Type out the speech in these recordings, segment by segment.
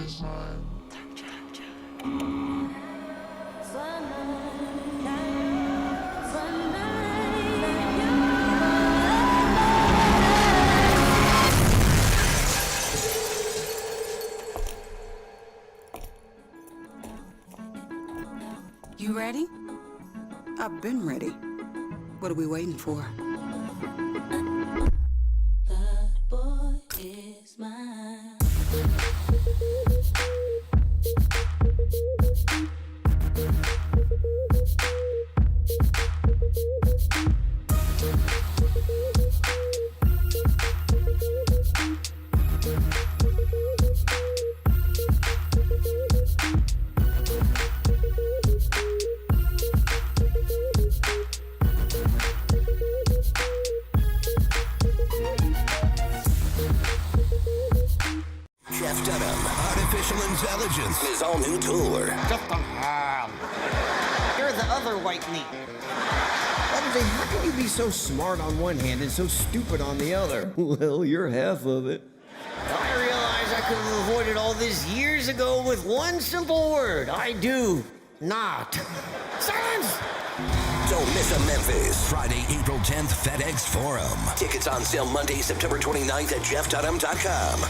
You ready? I've been ready. What are we waiting for? The boy is mine. His all-new tour. You're the other white meat. How can you be so smart on one hand and so stupid on the other? Well, you're half of it. I realize I could have avoided all this years ago with one simple word. I do not. Silence! Don't miss a Memphis. Friday, April 10th, FedEx Forum. Tickets on sale Monday, September 29th at jefftudham.com.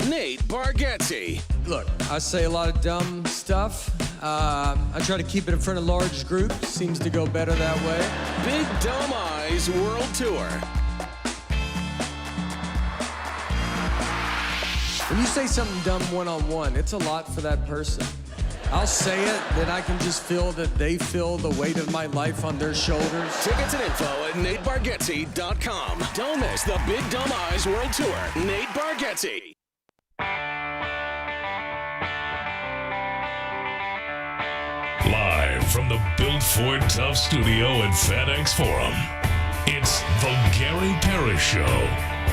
Nate Bargatze. Look, I say a lot of dumb stuff. I try to keep it in front of large groups. Seems to go better that way. Big Dumb Eyes World Tour. When you say something dumb one-on-one, it's a lot for that person. I'll say it, then I can just feel that they feel the weight of my life on their shoulders. Tickets and info at natebargatze.com. Don't miss the Big Dumb Eyes World Tour. Nate Bargatze. Live from the Built Ford Tough studio at FedEx Forum, it's the Gary Parrish Show,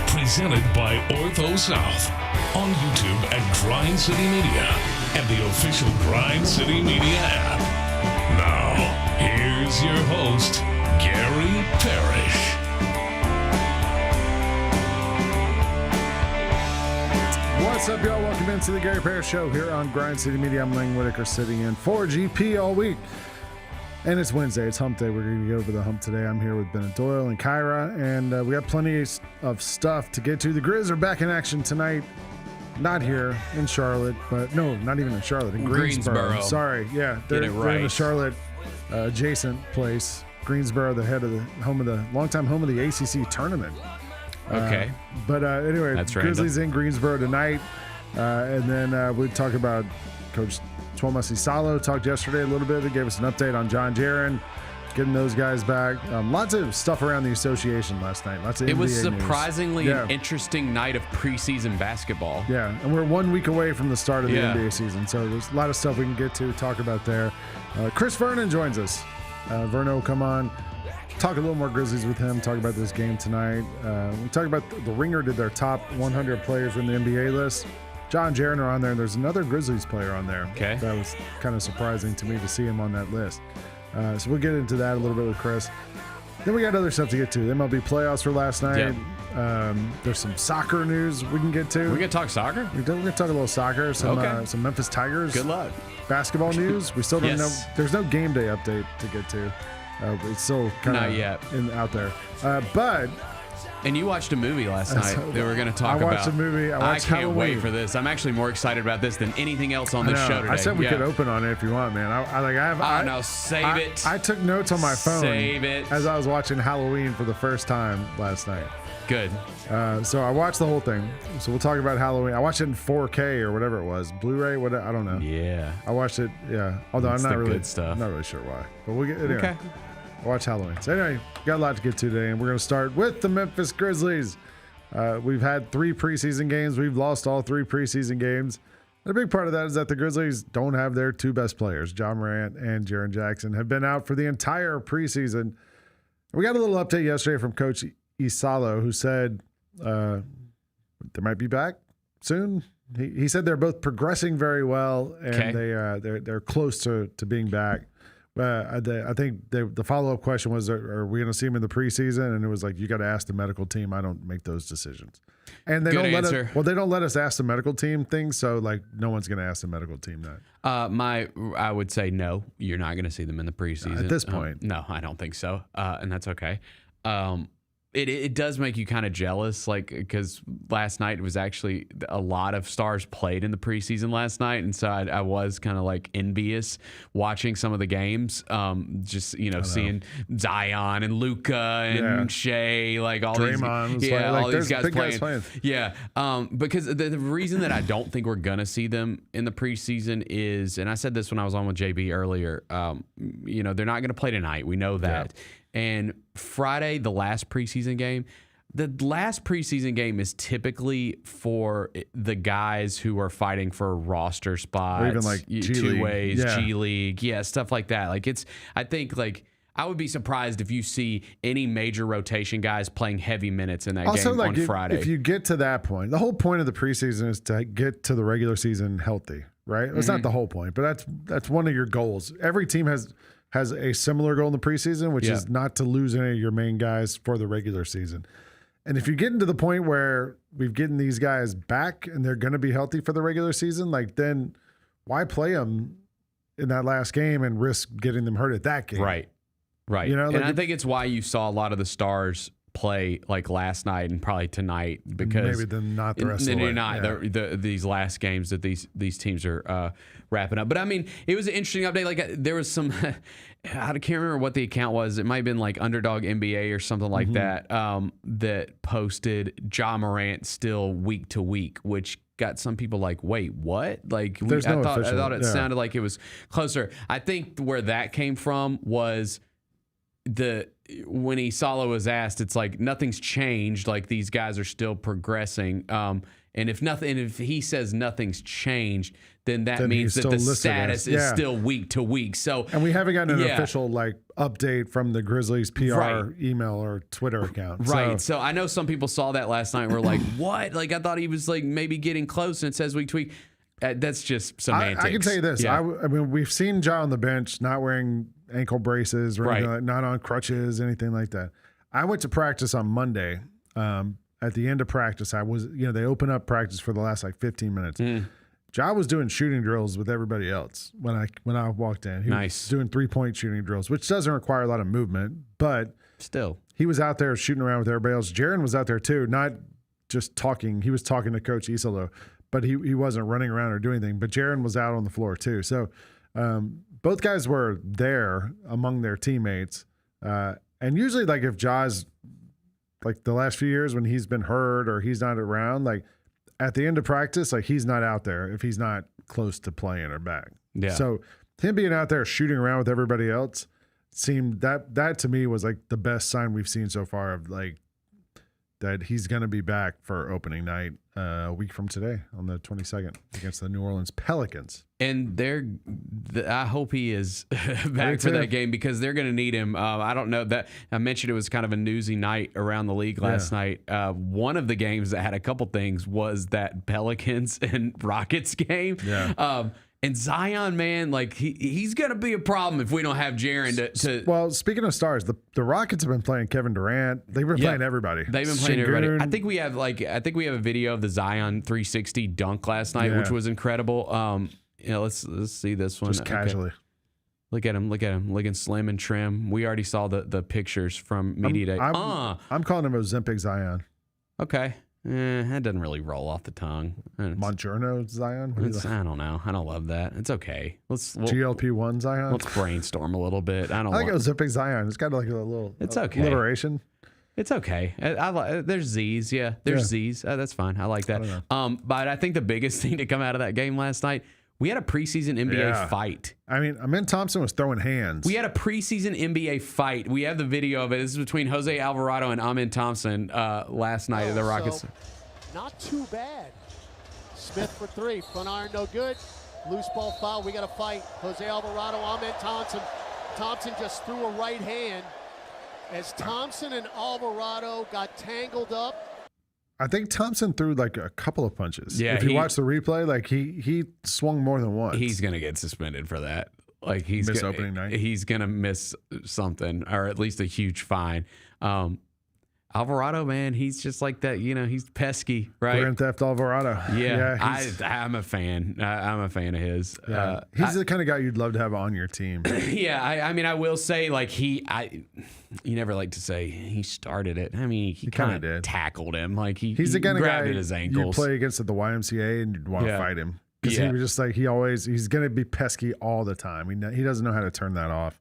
presented by Ortho South, on YouTube at Grind City Media and the official Grind City Media app. Now, here's your host, Gary Parrish. What's up, y'all? Welcome into the Gary Parrish Show here on Grind City Media. I'm Lane Whitaker, sitting in for GP all week. And it's Wednesday. It's hump day. We're going to get over the hump today. I'm here with Bennett Doyle and Kyra, and we got plenty of stuff to get to. The Grizz are back in action tonight. Not here in Charlotte, but no, not even in Charlotte, in Greensboro. Sorry. Yeah, they're in the Charlotte adjacent place. Greensboro, longtime home of the ACC tournament. Okay. Anyway, That's Grizzlies random. in Greensboro tonight. And then we talk about Coach Twomasi Salo. Talked yesterday a little bit. He gave us an update on John Jaron, getting those guys back. Lots of stuff around the association last night. Lots of It was NBA news. surprisingly an interesting night of preseason basketball. Yeah, and we're 1 week away from the start of the NBA season. So there's a lot of stuff we can get to, talk about there. Chris Vernon joins us. Vernon will come on. Talk a little more Grizzlies with him, talk about this game tonight. We talk about the Ringer did their top 100 players in the NBA list. John Jaron are on there, and there's another Grizzlies player on there. Okay. That was kind of surprising to me to see him on that list. So we'll get into that a little bit with Chris. Then we got other stuff to get to. The MLB playoffs for last night. Yep. There's some soccer news we can get to. We gonna talk soccer? We're going to talk a little soccer, some Memphis Tigers. Good luck. Basketball news. We still don't know. There's no game day update to get to. It's still kind of out there. And you watched a movie last night that we're going to talk about. I watched a movie. I can't Halloween. wait for this. I'm actually more excited about this than anything else on this show today. I said we could open on it if you want, man. No, save it. I took notes on my phone. Save it. As I was watching Halloween for the first time last night. Good. So I watched the whole thing. So we'll talk about Halloween. I watched it in 4K or whatever it was, Blu-ray. I don't know. Yeah. I watched it. Yeah. Although That's I'm not really good stuff. I'm not really sure why. But we'll get anyway. Okay. Watch Halloween. So anyway, got a lot to get to today, and we're going to start with the Memphis Grizzlies. We've had 3 preseason games. We've lost all 3 preseason games. And a big part of that is that the Grizzlies don't have their 2 best players, John Morant and Jaren Jackson, have been out for the entire preseason. We got a little update yesterday from Coach Isalo, who said they might be back soon. He said they're both progressing very well, and they're close to being back. I think the follow-up question was, are we going to see him in the preseason? And it was like, you got to ask the medical team. I don't make those decisions. And they Good don't answer. let us, they don't let us ask the medical team things. So like, no one's going to ask the medical team that. I would say no, you're not going to see them in the preseason. At this point. No, I don't think so. And that's okay. It does make you kind of jealous, like, because last night it was actually a lot of stars played in the preseason last night, and so I was kind of like envious watching some of the games. Just seeing Zion and Luka and Shea, like all Draymond these, all these guys playing. Yeah, because the reason that I don't think we're gonna see them in the preseason is, and I said this when I was on with JB earlier. They're not gonna play tonight. We know that. Yeah. And Friday, the last preseason game is typically for the guys who are fighting for roster spots, or even like two-ways, G League, stuff like that. Like I think I would be surprised if you see any major rotation guys playing heavy minutes in that game on Friday. If you get to that point, the whole point of the preseason is to get to the regular season healthy, right? That's not the whole point, but that's one of your goals. Every team has a similar goal in the preseason, which is not to lose any of your main guys for the regular season. And if you're getting to the point where we've gotten these guys back and they're going to be healthy for the regular season, like then why play them in that last game and risk getting them hurt at that game? Right. And I think it's why you saw a lot of the stars play like last night and probably tonight, because maybe then not the rest of the way. Not these last games that these teams are wrapping up. But I mean, it was an interesting update. Like there was some, I can't remember what the account was. It might have been like Underdog NBA or something like that, that posted Ja Morant still week to week, which got some people like, wait, what? Like I thought it sounded like it was closer. I think where that came from was when Isalo was asked, it's like nothing's changed. Like these guys are still progressing. And if he says nothing's changed, then that means that the status is still week to week. So, and we haven't gotten an official update from the Grizzlies PR email or Twitter account. Right. So I know some people saw that last night and were like, what? Like I thought he was like maybe getting close, and it says week to week. That's just semantics. I can tell you this. Yeah. I mean, we've seen Ja on the bench not wearing ankle braces or anything, not on crutches, anything like that. I went to practice on Monday. At the end of practice, I was, they open up practice for the last 15 minutes. Ja was doing shooting drills with everybody else when I walked in. He was doing 3-point shooting drills, which doesn't require a lot of movement, but still he was out there shooting around with everybody else. Jaren was out there too, not just talking. He was talking to Coach Isalo, but he wasn't running around or doing anything. But Jaren was out on the floor too. So both guys were there among their teammates. And usually, if Ja's the last few years when he's been hurt or he's not around, at the end of practice, he's not out there if he's not close to playing or back. Yeah. So him being out there shooting around with everybody else seemed that to me was the best sign we've seen so far of that he's going to be back for opening night a week from today on the 22nd against the New Orleans Pelicans. And I hope he is back for that game, because they're going to need him. I don't know that I mentioned it was kind of a newsy night around the league last night. One of the games that had a couple things was that Pelicans and Rockets game. Yeah. And Zion, man, he's going to be a problem if we don't have Jaren to. Well, speaking of stars, the Rockets have been playing Kevin Durant. They've been playing everybody. They've been playing everybody. I think we have a video of the Zion 360 dunk last night, which was incredible. Let's see this one. Just casually. Okay. Look at him, looking slim and trim. We already saw the pictures from Media Day. I'm calling him Ozempic Zion. Okay. That doesn't really roll off the tongue. Monjourno Zion? I don't know. I don't love that. It's okay. GLP-1 Zion? Let's brainstorm a little bit. I like Ozempic Zion. It's got a little it's okay. alliteration. It's okay. There's Z's. Yeah, there's Z's. That's fine. I like that. But I think the biggest thing to come out of that game last night, we had a preseason NBA fight. I mean, Amin Thompson was throwing hands. We had a preseason NBA fight. We have the video of it. This is between Jose Alvarado and Amin Thompson last night at the Rockets. So, not too bad. Smith for three. Front iron, no good. Loose ball foul. We got a fight. Jose Alvarado, Amin Thompson. Thompson just threw a right hand as Thompson and Alvarado got tangled up. I think Thompson threw a couple of punches. Yeah, if you watch the replay, he swung more than once. He's gonna get suspended for that. Like he's Miss opening night. He's gonna miss something, or at least a huge fine. Alvarado, man, he's just like that. He's pesky, right? Grand Theft Alvarado. Yeah, I'm a fan. I'm a fan of his. Yeah. He's the kind of guy you'd love to have on your team. Yeah, I mean, I will say, like, you never like to say he started it. I mean, he kind of tackled him. Like, he's the kind of guy grabbed at his ankles. You play against at the YMCA and you'd want to fight him. Because he was just like, he's going to be pesky all the time. He doesn't know how to turn that off.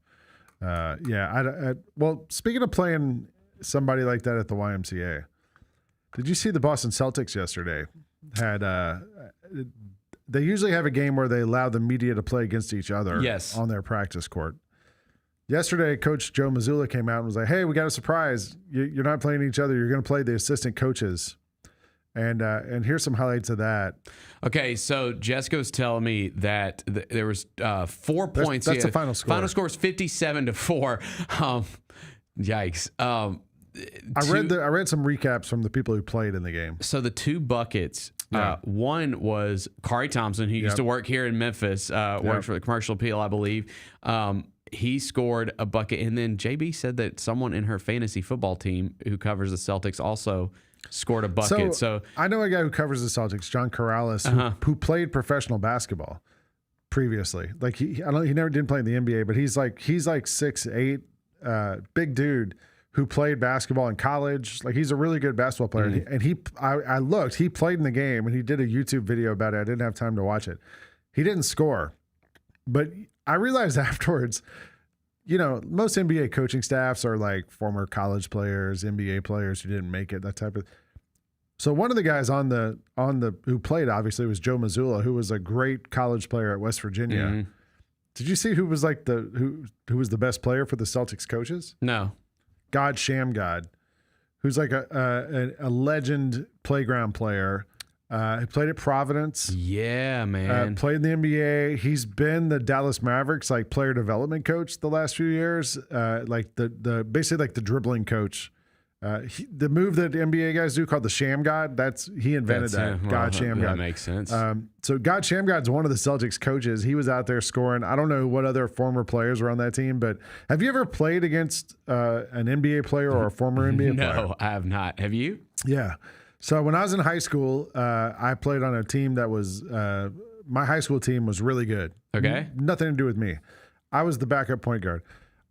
Well, speaking of playing somebody like that at the YMCA, did you see the Boston Celtics yesterday? They usually have a game where they allow the media to play against each other on their practice court. Yesterday, Coach Joe Mazzulla came out and was like, hey, we got a surprise. You're not playing each other. You're going to play the assistant coaches. And here's some highlights of that. Okay, so Jessica was telling me that there was 4 points. That's the final score. Final score is 57-4. Yikes. I read some recaps from the people who played in the game. So the 2 buckets, one was Kari Thompson, who used to work here in Memphis, works for the Commercial Appeal, I believe. He scored a bucket, and then JB said that someone in her fantasy football team who covers the Celtics also scored a bucket. So I know a guy who covers the Celtics, John Corrales, who played professional basketball previously. Like he never did play in the NBA, but he's like 6'8", big dude who played basketball in college. Like he's a really good basketball player. And I looked, he played in the game and he did a YouTube video about it. I didn't have time to watch it. He didn't score, but I realized afterwards, most NBA coaching staffs are like former college players, NBA players who didn't make it, that type of. So one of the guys on the who played obviously was Joe Mazzulla, who was a great college player at West Virginia. Mm-hmm. Did you see who was like who was the best player for the Celtics coaches? No. God Shamgod, who's like a legend playground player. He played at Providence. Yeah, man. Played in the NBA. He's been the Dallas Mavericks like player development coach the last few years. Like the basically like the dribbling coach. The move that NBA guys do called the Sham God, he invented that. God Sham God. That makes sense. So God Sham God's one of the Celtics coaches. He was out there scoring. I don't know what other former players were on that team, but have you ever played against an NBA player or a former NBA player? No, I have not. Have you? Yeah. So when I was in high school, I played on a team that was my high school team was really good. Okay. Nothing to do with me. I was the backup point guard.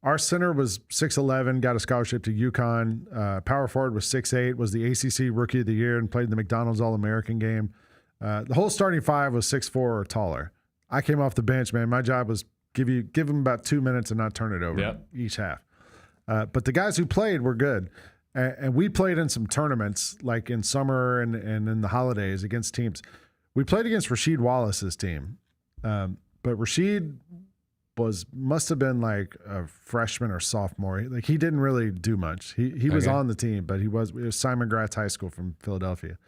Our center was 6'11", got a scholarship to UConn. Power forward was 6'8", was the ACC Rookie of the Year and played in the McDonald's All-American game. The whole starting five was 6'4" or taller. I came off the bench, man. My job was give them about 2 minutes and not turn it over each half. But the guys who played were good. And we played in some tournaments, like in summer and in the holidays against teams. We played against Rasheed Wallace's team. But Rasheed must have been like a freshman or sophomore. Like he didn't really do much. He was on the team, but it was Simon Gratz High School from Philadelphia.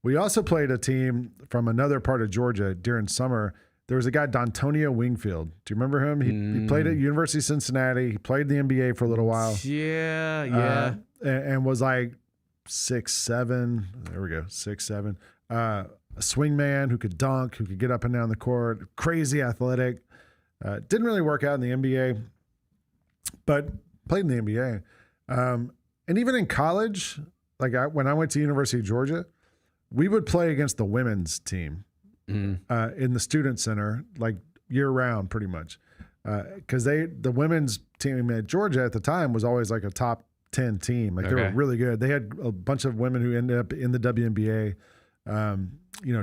We also played a team from another part of Georgia during summer. There was a guy, Dontonio Wingfield. Do you remember him? He played at University of Cincinnati. He played in the NBA for a little while. Yeah. And was like 6'7". There we go, 6'7". A swingman who could dunk, who could get up and down the court. Crazy athletic. Didn't really work out in the NBA, but played in the NBA. And even in college, like when I went to University of Georgia, we would play against the women's team in the student center, like year round, pretty much. Because the women's team at Georgia at the time was always like a top 10 team. Like they were really good. They had a bunch of women who ended up in the WNBA.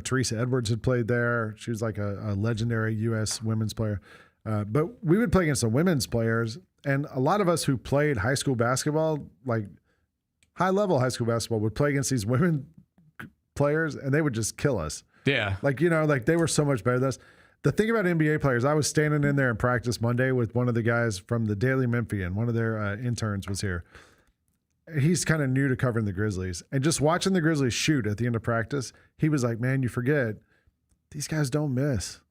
Teresa Edwards had played there. She was like a legendary U.S. women's player. But we would play against the women's players, and a lot of us who played high school basketball, like high-level high school basketball, would play against these women players, and they would just kill us. Yeah. Like they were so much better than us. The thing about NBA players, I was standing in there in practice Monday with one of the guys from the Daily Memphian. One of their interns was here. He's kind of new to covering the Grizzlies. And just watching the Grizzlies shoot at the end of practice, he was like, man, you forget, these guys don't miss.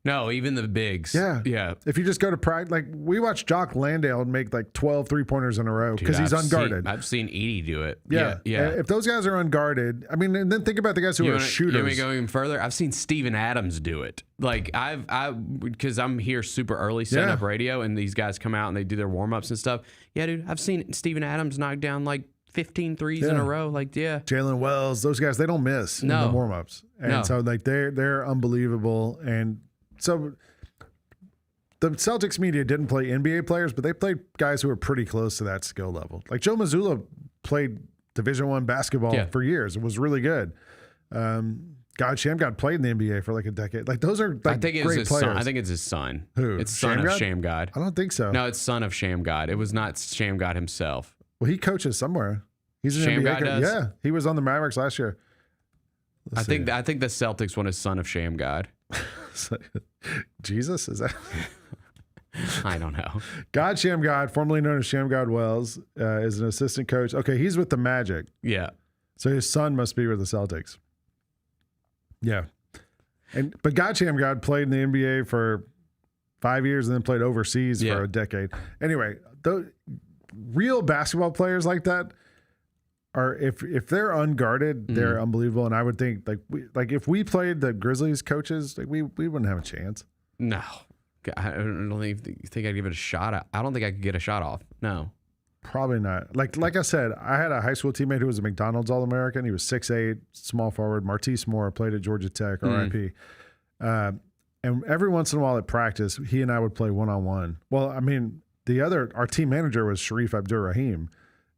No, even the bigs. Yeah. Yeah. If you just go to pride, like we watched Jock Landale make like 12 3-pointers in a row because he's unguarded. I've seen Edie do it. Yeah. If those guys are unguarded, I mean, and then think about the guys who are shooters. You want me to go even further? I've seen Steven Adams do it. Like because I'm here super early setting up radio, and these guys come out and they do their warm ups and stuff. Yeah, dude, I've seen Steven Adams knock down like 15 threes in a row. Like, yeah. Jalen Wells, those guys, they don't miss in the warm ups, and so like they're unbelievable. And so the Celtics media didn't play NBA players, but they played guys who were pretty close to that skill level. Like Joe Mazzulla played Division I basketball for years. It was really good. Shamgod played in the NBA for like a decade. Like those are like great players. I think it's his son. Who? It's son of Shamgod. I don't think so. No, it's son of Shamgod. It was not Shamgod himself. Well, he coaches somewhere. He's an Shamgod NBA does? Yeah, he was on the Mavericks last year. I think the Celtics want his son of Shamgod. Jesus, is that? I don't know. God Shamgod, formerly known as Shamgod Wells, is an assistant coach. Okay, he's with the Magic. Yeah. So his son must be with the Celtics. Yeah. But God Shamgod played in the NBA for 5 years and then played overseas for a decade. Anyway, real basketball players like that are, if they're unguarded, they're unbelievable. And I would think if we played the Grizzlies coaches, like we wouldn't have a chance. No, I don't think I'd give it a shot. I don't think I could get a shot off. No, probably not. Like I said, I had a high school teammate who was a McDonald's All-American. He was 6'8", small forward. Martise Moore played at Georgia Tech, RIP. And every once in a while at practice, he and I would play one-on-one. Well, I mean, our team manager was Sharif Abdur-Rahim,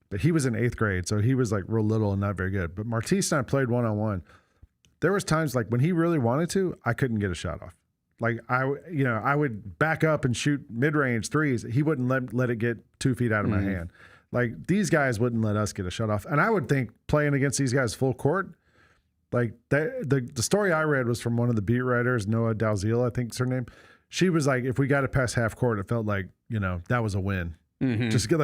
but he was in 8th grade, so he was like real little and not very good. But Martise and I played one-on-one. There was times like when he really wanted to, I couldn't get a shot off. Like I would back up and shoot mid-range threes. He wouldn't let it get 2 feet out of my hand. Like these guys wouldn't let us get a shot off. And I would think playing against these guys full court, like the story I read was from one of the beat writers, Noah Dalziel, I think is her name. She was like, if we got it past half court, it felt like, that was a win. Just get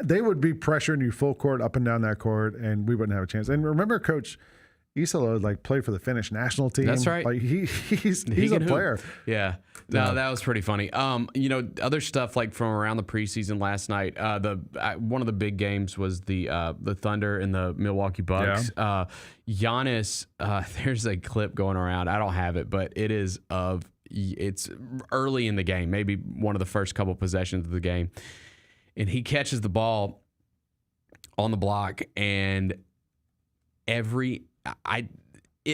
they would be pressuring you full court up and down that court, and we wouldn't have a chance. And remember, Coach Isalo played for the Finnish national team. That's right. Like he's a player. Yeah. No, that was pretty funny. Other stuff like from around the preseason last night. One of the big games was the Thunder and the Milwaukee Bucks. Yeah. Giannis. There's a clip going around. I don't have it, but it's early in the game, maybe one of the first couple possessions of the game, and he catches the ball on the block, and at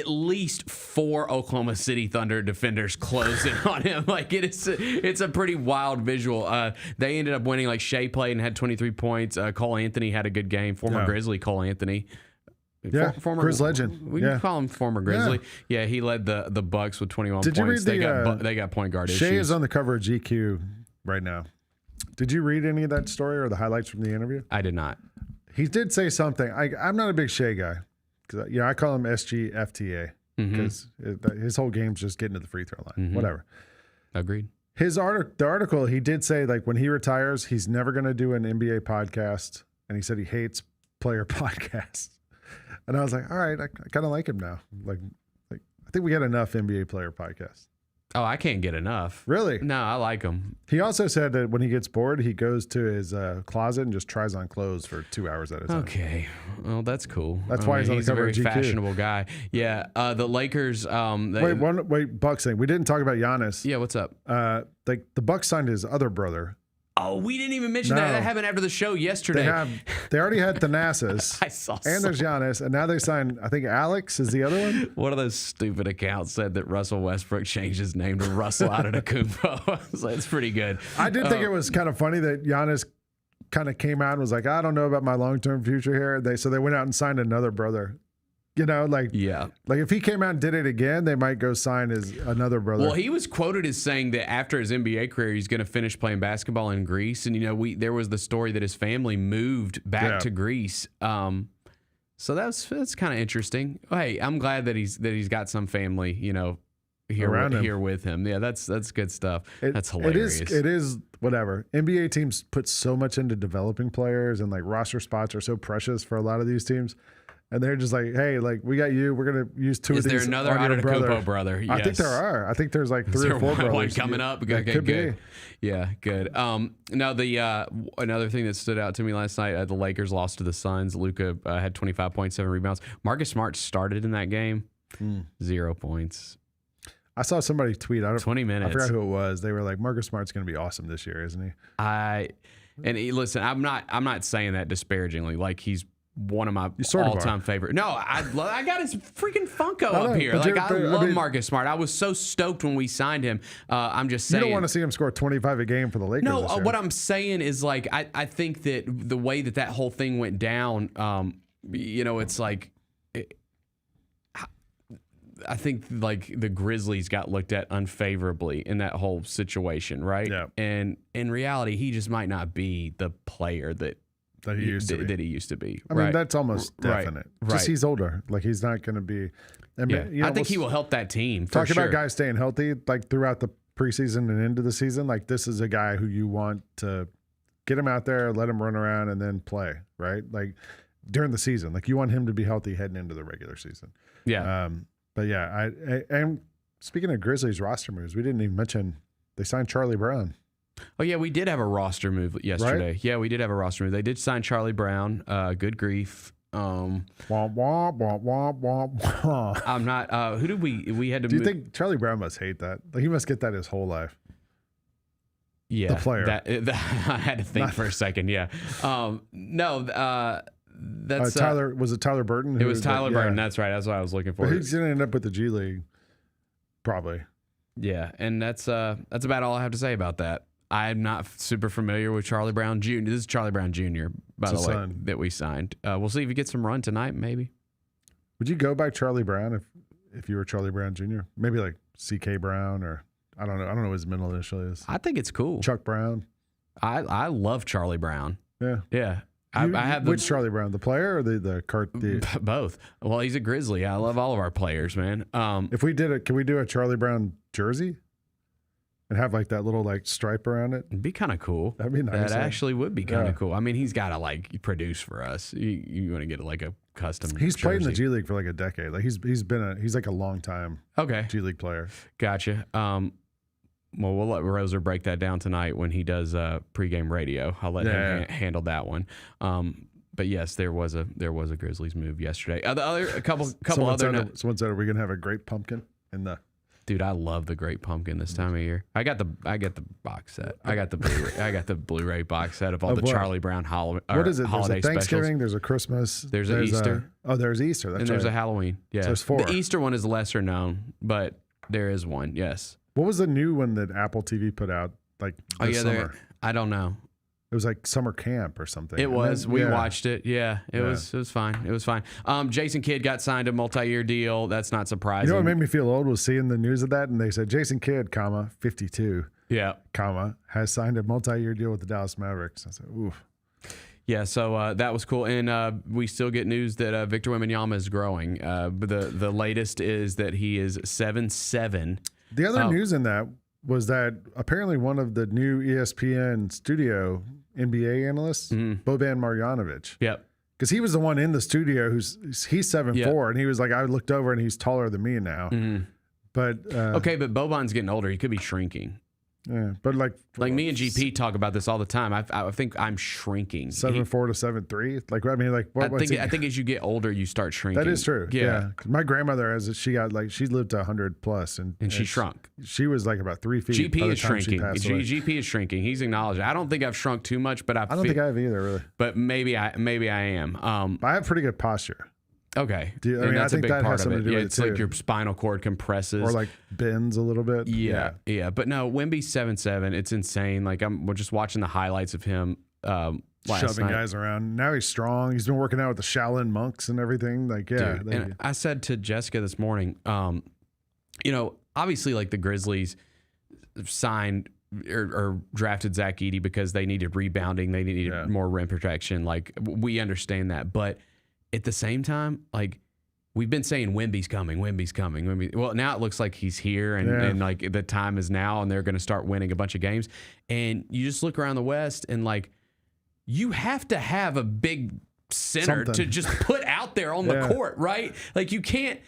least 4 Oklahoma City Thunder defenders closed in on him. Like it's a pretty wild visual. They ended up winning. Like Shea played and had 23 points. Cole Anthony had a good game. Former Grizzly Cole Anthony. Yeah, former Grizz legend. We can call him former Grizzly. Yeah, he led the Bucks with 21 Did points. You read They got point guard Shea issues. is on the cover of GQ right now. Did you read any of that story or the highlights from the interview? I did not. He did say something. I'm not a big Shea guy. I call him SGFTA because his whole game's just getting to the free throw line. Whatever. Agreed. The article, he did say like when he retires, he's never going to do an NBA podcast, and he said he hates player podcasts. And I was like, all right, I kind of like him now. Like I think we got enough NBA player podcasts. Oh, I can't get enough. Really? No, I like him. He also said that when he gets bored, he goes to his closet and just tries on clothes for 2 hours at a time. Okay. Well, that's cool. That's why he's on the cover of GQ. He's a very fashionable guy. Yeah. The Lakers. Wait, Bucks thing. We didn't talk about Giannis. Yeah, what's up? The Bucks signed his other brother. Oh, we didn't even mention that. That happened after the show yesterday. They already had Thanasis. I saw. And there's Giannis, and now they signed. I think Alex is the other one. One of those stupid accounts said that Russell Westbrook changed his name to Russell Antetokounmpo. So it's pretty good. I did think it was kind of funny that Giannis kind of came out and was like, I don't know about my long-term future here. So they went out and signed another brother. Like if he came out and did it again, they might go sign another brother. Well, he was quoted as saying that after his NBA career, he's going to finish playing basketball in Greece. And, there was the story that his family moved back to Greece. So that's kind of interesting. Hey, I'm glad that he's got some family, here with him. Yeah, that's good stuff. That's hilarious. It is whatever. NBA teams put so much into developing players, and like roster spots are so precious for a lot of these teams. And they're just like, hey, like we got you. We're gonna use two Is of these. there another on your Antetokounmpo brother? I think Yes. there are. I think there's like Is 3 there or 4 brothers. one coming up? That Okay, could good. be. Yeah, good. Now the another thing that stood out to me last night, the Lakers lost to the Suns. Luka had 25.7 rebounds. Marcus Smart started in that game. 0 points. I saw somebody tweet. 20 minutes. I forgot who it was. They were like, Marcus Smart's going to be awesome this year, isn't he? Listen, I'm not saying that disparagingly. Like he's one of my sort of all-time are. favorite. No, I got his freaking Funko I know, up here. but Like you're- I but, I love mean- Marcus Smart. I was so stoked when we signed him. I'm just You saying. don't want to see him score 25 a game for the Lakers. No, this year. what I'm saying is like I think that the way that whole thing went down, it's like. I think like the Grizzlies got looked at unfavorably in that whole situation, right? Yeah. And in reality, he just might not be the player that he used to be. I mean, that's almost definite. Right. Just he's older. Like he's not going to be. I mean, I think he will help that team. For Talking sure. about guys staying healthy, like throughout the preseason and into the season, like this is a guy who you want to get him out there, let him run around, and then play. Right, like during the season, like you want him to be healthy heading into the regular season. Yeah. But yeah, and speaking of Grizzlies roster moves, we didn't even mention they signed Charlie Brown. Oh yeah, we did have a roster move yesterday. Right? Yeah, we did have a roster move. They did sign Charlie Brown. Good grief. Womp, womp, womp, womp, womp. I'm not. Who did we had to? Do you think Charlie Brown must hate that? Like he must get that his whole life. Yeah, the player. That, I had to think for a second. Yeah. No. That's Tyler. Was it Tyler Burton? It was Tyler Burton. That's right. That's what I was looking for. But he's gonna end up with the G League, probably. Yeah, and that's about all I have to say about that. I'm not super familiar with Charlie Brown Jr. This is Charlie Brown Jr. by the way that we signed. We'll see if he gets some run tonight. Maybe. Would you go by Charlie Brown if you were Charlie Brown Jr.? Maybe like C.K. Brown or I don't know. I don't know what his middle initial is. I think it's cool. Chuck Brown. I love Charlie Brown. Yeah. Yeah. I have which Charlie Brown, the player or the cart? Both. Well, he's a Grizzly. I love all of our players, man. If we did it, can we do a Charlie Brown jersey and have like that little like stripe around it? It'd be kind of cool. That'd be nice. That actually would be kind of cool. I mean, he's got to like produce for us. You want to get like a custom. He's jersey. played in the G League for like a decade. Like he's like a long time G League player. Gotcha. Well, we'll let Roser break that down tonight when he does pregame radio. I'll let him handle that one. But yes, there was a Grizzlies move yesterday. A couple other notes. Someone said, "Are we gonna have a great pumpkin in the?" Dude, I love the Great Pumpkin this time of year. I got the box set. I got the Blu-ray box set of all the what? Charlie Brown What is it? holiday There's a Thanksgiving. specials. There's a Christmas. There's an Easter. There's Easter. That's and there's right. a Halloween. Yeah, So there's 4. The Easter one is lesser known, but there is one. Yes. What was the new one that Apple TV put out like this summer? I don't know. It was like summer camp or something. It was. We watched it. Yeah, it was fine. It was fine. Jason Kidd got signed a multi-year deal. That's not surprising. You know what made me feel old was seeing the news of that, and they said Jason Kidd, 52, has signed a multi-year deal with the Dallas Mavericks. I said, oof. Yeah, so that was cool, and we still get news that Victor Wembanyama is growing. The latest is that he is 7'7". The other news in that was that apparently one of the new ESPN studio NBA analysts, Boban Marjanovic. Yep. Because he was the one in the studio he's 7'4", and he was like, I looked over and he's taller than me now. But okay, but Boban's getting older. He could be shrinking. Yeah, but like me and GP talk about this all the time. I think I'm shrinking. 7'4" to 7'3". Like I mean, like what? I think as you get older, you start shrinking. That is true. Yeah. My grandmother, she lived 100 plus, and she shrunk. She was like about 3 feet. GP is shrinking. GP is shrinking. He's acknowledged. I don't think I've shrunk too much, but I don't think I have either, really. But maybe I am. I have pretty good posture. Okay. I think that has something to do with it it's too. like your spinal cord compresses. Or like bends a little bit. Yeah. But no, Wemby's 7'7". It's insane. Like we're just watching the highlights of him last shoving night. guys around. Now he's strong. He's been working out with the Shaolin monks and everything. Like, yeah. Dude, and I said to Jessica this morning, obviously like the Grizzlies signed or drafted Zach Edey because they needed rebounding. They needed more rim protection. Like we understand that. But at the same time, like we've been saying Wemby's coming. Well, now it looks like he's here and like the time is now and they're going to start winning a bunch of games. And you just look around the West and like you have to have a big center to just put out there on the court, right? Like you can't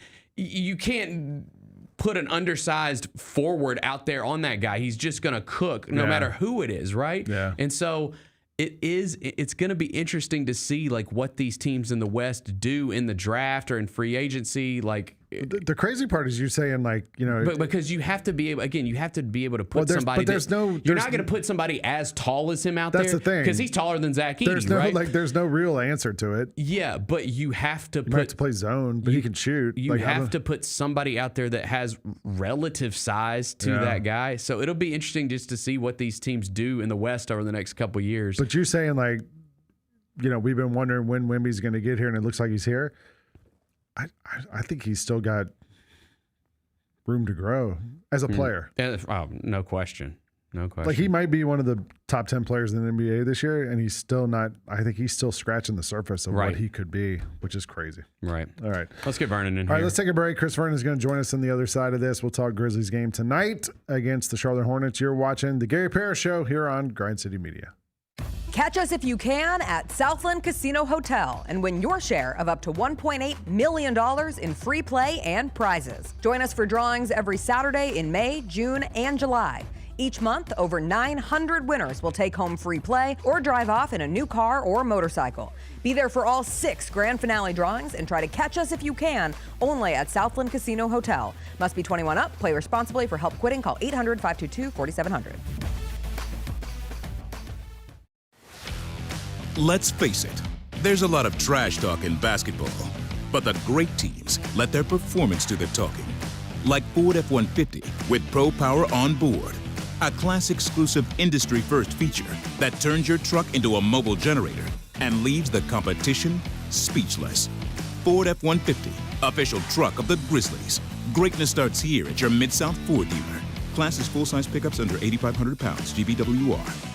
put an undersized forward out there on that guy. He's just going to cook no matter who it is, right? Yeah. And so it's going to be interesting to see like what these teams in the West do in the draft or in free agency. Like the crazy part is you saying like, but because you have to be able, again, you have to be able to put somebody. You're not going to put somebody as tall as him out there. That's the thing, because he's taller than Zach Edey, right? There's no real answer to it. Yeah, but you have to have to play zone, but he can shoot. You have to put somebody out there that has relative size to that guy. So it'll be interesting just to see what these teams do in the West over the next couple of years. But you're saying like, we've been wondering when Wemby's going to get here, and it looks like he's here. I think he's still got room to grow as a player. Oh, no question. No question. Like he might be one of the top 10 players in the NBA this year, and he's still not. I think he's still scratching the surface of what he could be, which is crazy. Right. All right. Let's get Vernon in here. All right, let's take a break. Chris Vernon is going to join us on the other side of this. We'll talk Grizzlies game tonight against the Charlotte Hornets. You're watching the Gary Parrish Show here on Grind City Media. Catch us if you can at Southland Casino Hotel and win your share of up to $1.8 million in free play and prizes. Join us for drawings every Saturday in May, June, and July. Each month, over 900 winners will take home free play or drive off in a new car or motorcycle. Be there for all 6 grand finale drawings and try to catch us if you can, only at Southland Casino Hotel. Must be 21 up. Play responsibly. For help quitting, call 800-522-4700. Let's face it, there's a lot of trash talk in basketball, but the great teams let their performance do the talking. Like Ford F-150 with Pro Power on board, a class-exclusive industry-first feature that turns your truck into a mobile generator and leaves the competition speechless. Ford F-150, official truck of the Grizzlies. Greatness starts here at your Mid-South Ford dealer. Class is full-size pickups under 8,500 pounds, GVWR.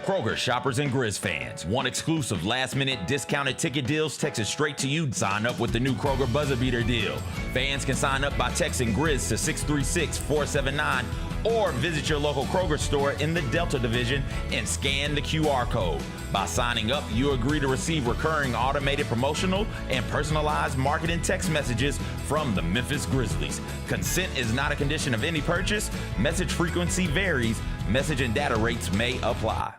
Kroger shoppers and Grizz fans. Want exclusive last-minute discounted ticket deals texted straight to you? Sign up with the new Kroger Buzzer Beater deal. Fans can sign up by texting Grizz to 636-479 or visit your local Kroger store in the Delta Division and scan the QR code. By signing up, you agree to receive recurring automated promotional and personalized marketing text messages from the Memphis Grizzlies. Consent is not a condition of any purchase. Message frequency varies. Message and data rates may apply.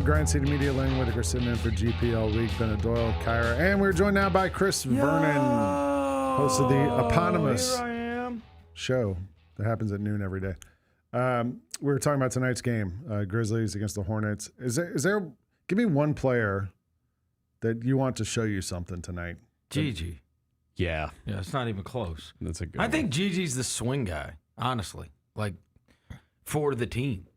Grind City Media, Lane Whitaker sitting in for GP all week. Bennett Doyle, Kyra, and we're joined now by Chris Vernon, host of the eponymous show that happens at noon every day. We were talking about tonight's game, Grizzlies against the Hornets. Is there? Give me one player that you want to show you something tonight. Gigi. Yeah, it's not even close. That's a good. I think Gigi's the swing guy, honestly. Like for the team.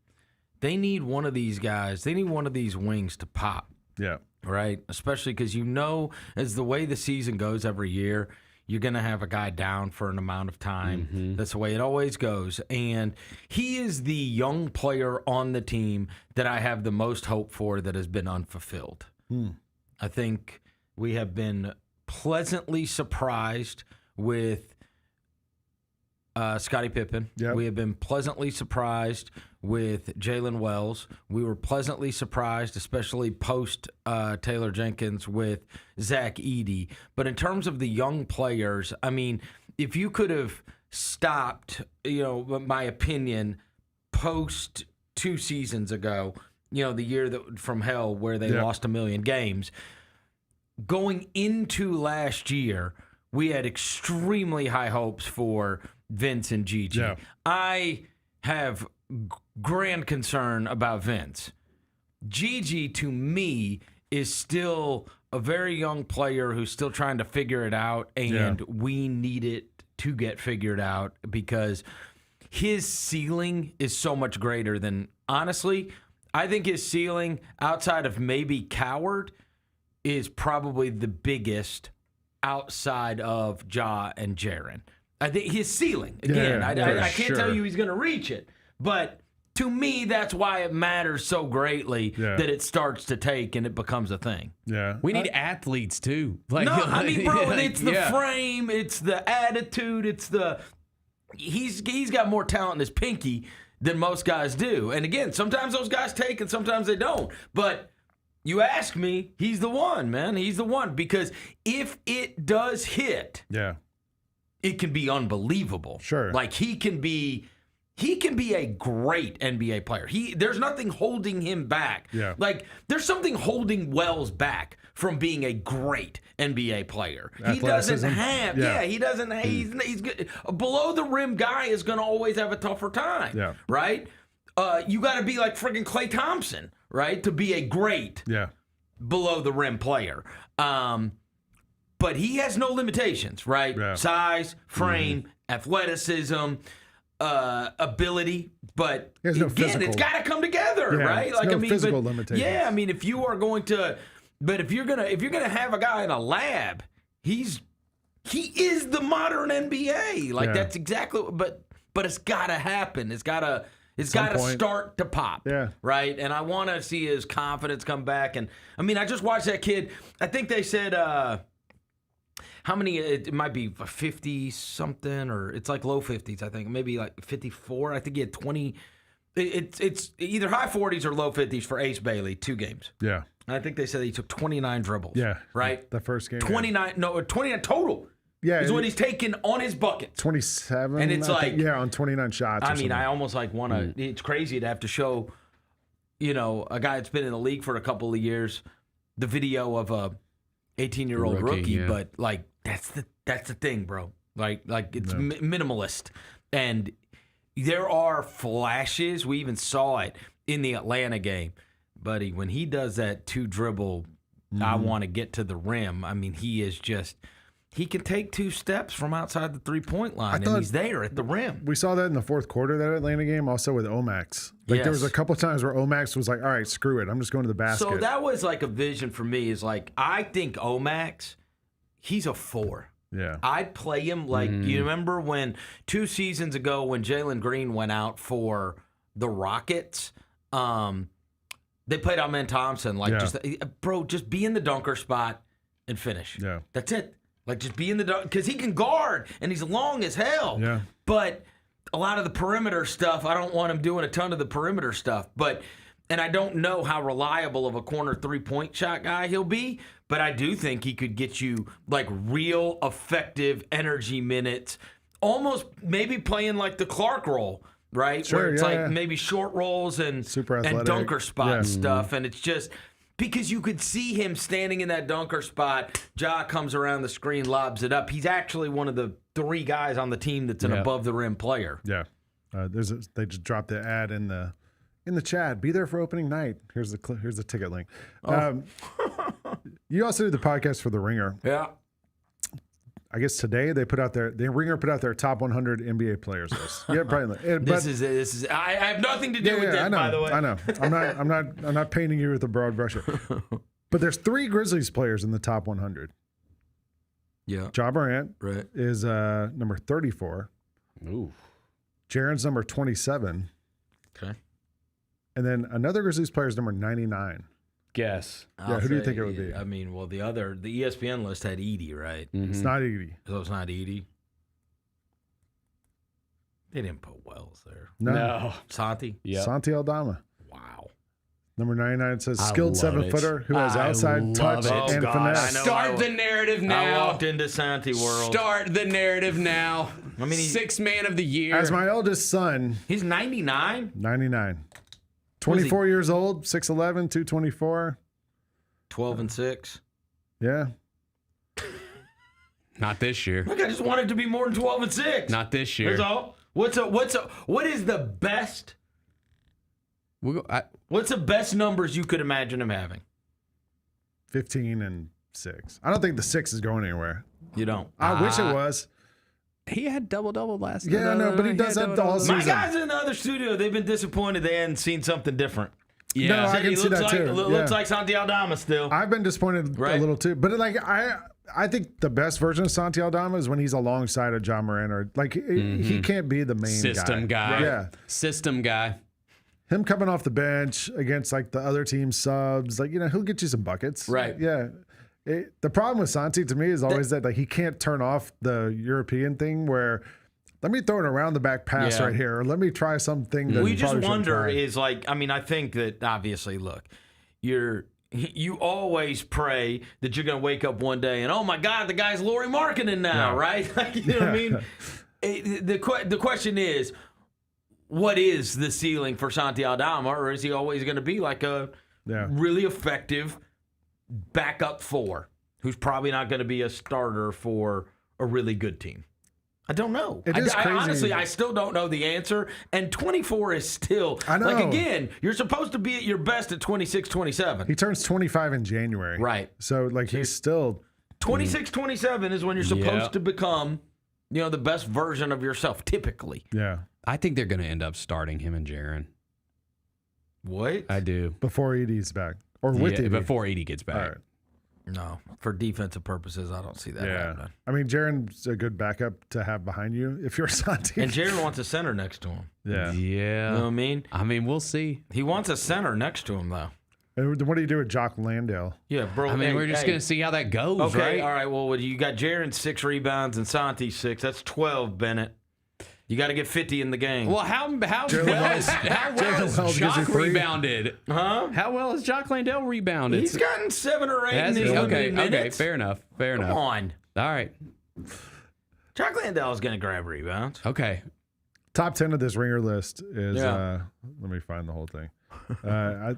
They need one of these guys. They need one of these wings to pop. Yeah. Right? Especially because as the way the season goes every year, you're going to have a guy down for an amount of time. Mm-hmm. That's the way it always goes. And he is the young player on the team that I have the most hope for that has been unfulfilled. I think we have been pleasantly surprised with Scottie Pippen. Yep. We have been pleasantly surprised with Jalen Wells. We were pleasantly surprised, especially post Taylor Jenkins, with Zach Edey. But in terms of the young players, I mean, if you could have stopped, my opinion, post 2 seasons ago, the year from hell where they lost 1 million games, going into last year, we had extremely high hopes for Vince and Gigi. Yeah. I have grand concern about Vince. Gigi, to me, is still a very young player who's still trying to figure it out, and we need it to get figured out because his ceiling is so much greater than, honestly, I think his ceiling, outside of maybe Coward, is probably the biggest outside of Ja and Jaren. I think his ceiling, again, I can't tell you he's going to reach it, but to me, that's why it matters so greatly that it starts to take and it becomes a thing. Yeah. We need athletes too. Bro, it's the frame, it's the attitude, it's the he's got more talent in his pinky than most guys do. And again, sometimes those guys take and sometimes they don't. But you ask me, he's the one, man. He's the one, because if it does hit, it can be unbelievable. Sure. Like he can be a great NBA player. There's nothing holding him back. Yeah. Like there's something holding Wells back from being a great NBA player. He doesn't have. He doesn't. He's good. A below the rim guy is going to always have a tougher time. Yeah. Right. You got to be like friggin' Klay Thompson, right, to be a great below the rim player. But he has no limitations, right? Yeah. Size, frame, athleticism, ability, but again, it's got to come together, right? Like physical limitations. Yeah, I mean, if you're gonna have a guy in a lab, he is the modern NBA. Like that's exactly. But it's got to happen. It's got to start to pop. Yeah. Right. And I want to see his confidence come back. And I mean, I just watched that kid. I think they said. How many? It might be 50 something, or it's like low 50s. I think maybe like 54. I think he had 20. It's either high 40s or low 50s for Ace Bailey, 2 games. Yeah. And I think they said he took 29 dribbles. Yeah. Right. The first game. 29 total. Yeah. Is what he's taken on his bucket. 27. And it's on 29 shots. I mean, I almost like want to. It's crazy to have to show, a guy that's been in the league for a couple of years, the video of a 18-year-old rookie, but like that's the thing, bro. Like it's minimalist, and there are flashes. We even saw it in the Atlanta game, buddy. When he does that 2 dribble, I want to get to the rim. I mean, he can take 2 steps from outside the 3-point line, and he's there at the rim. We saw that in the fourth quarter of that Atlanta game, also with Omax. There was a couple of times where Omax was like, all right, screw it. I'm just going to the basket. So that was like a vision for me, is like, I think Omax, he's a 4. Yeah. I'd play him like, you remember when 2 seasons ago when Jalen Green went out for the Rockets, they played Amen Thompson. Like, just be in the dunker spot and finish. Yeah. That's it. Like, just be in the dunk, because he can guard, and he's long as hell. Yeah. But a lot of the perimeter stuff, I don't want him doing a ton of the perimeter stuff. And I don't know how reliable of a corner 3-point shot guy he'll be, but I do think he could get you, like, real effective energy minutes, almost maybe playing like the Clark role, right? Sure, where it's maybe short rolls and super athletic, and dunker spot stuff, and it's just... Because you could see him standing in that dunker spot. Ja comes around the screen, lobs it up. He's actually one of the 3 guys on the team that's an above-the-rim player. Yeah. They just dropped the ad in the chat. Be there for opening night. Here's the ticket link. You also did the podcast for The Ringer. Yeah. I guess today The Ringer put out their top 100 NBA players list. Yeah, probably. This is. I have nothing to do with this, by the way. I know. I'm not painting you with a broad brush. But there's 3 Grizzlies players in the top 100. Yeah. Ja Morant right. is number 34. Ooh. Jaren's number 27. Okay. And then another Grizzlies player is number 99. Guess. Who do you think it would be? I mean, well, the ESPN list had Edey, right? It's not Edey. So it's not Edey. They didn't put Wells there. No. Santi? Yeah. Santi Aldama. Wow. Number 99 says I skilled love 7-footer who has I outside love touch it. and Oh, God, finesse. I know. Start the narrative I now. walked into Santi world. Start the narrative now. I mean, Sixth man of the year. As my eldest son, He's 99? 99. 24 years old, 6'11", 224. 12-6. Yeah. Not this year. Look, I just want it to be more than 12-6. Not this year. That's all. What is the best? What's the best numbers you could imagine him having? 15 and 6. I don't think the 6 is going anywhere. You don't. I wish it was. He had double last night. Yeah, no, but he does that all season. My guys in the other studio, they've been disappointed they hadn't seen something different. Yeah, No, I can see that too. Looks Yeah. like Santi Aldama still. I've been disappointed a little too. But like I think the best version of Santi Aldama is when he's alongside of John Moran, or like he can't be the main System guy. Right. Yeah. System guy. Him coming off the bench against like the other team subs, like, he'll get you some buckets. Right. Yeah. The problem with Santi to me is always that like he can't turn off the European thing where let me throw an around the back pass right here, or let me try something that We you just probably shouldn't wonder try. is like, I mean, I think that obviously, look, you always pray that you're going to wake up one day and, oh my God, the guy's Lauri Markkanen now, right? Like, you know what I mean? The question is, what is the ceiling for Santi Aldama, or is he always going to be like a really effective backup four who's probably not going to be a starter for a really good team? I don't know. It is crazy. Honestly, I still don't know the answer. And 24 is still, I know. like, again, you're supposed to be at your best at 26, 27. He turns 25 in January. Right. So like he's still 26, 27 is when you're supposed to become, the best version of yourself, typically. Yeah. I think they're going to end up starting him and Jaron. What? I do. Before Edie's back. Or with Edie. Before Edie gets back. All right. No, for defensive purposes, I don't see that happening. I mean, Jaron's a good backup to have behind you if you're Santi. And Jaron wants a center next to him. Yeah. Yeah. You know what I mean? I mean, we'll see. He wants a center next to him, though. And what do you do with Jock Landale? Yeah, bro. I mean, we're just going to see how that goes, okay, right? all right. Well, you got Jaron 6 rebounds and Santi 6. That's 12, Bennett. You got to get 50 in the game. Well, how well has Jock rebounded? Huh? How well has Jock Landale rebounded? He's gotten 7 or 8 in these Okay, minutes. fair enough. Come on. All right. Jock Landale's going to grab rebounds. Okay. Top 10 of this ringer list is, let me find the whole thing.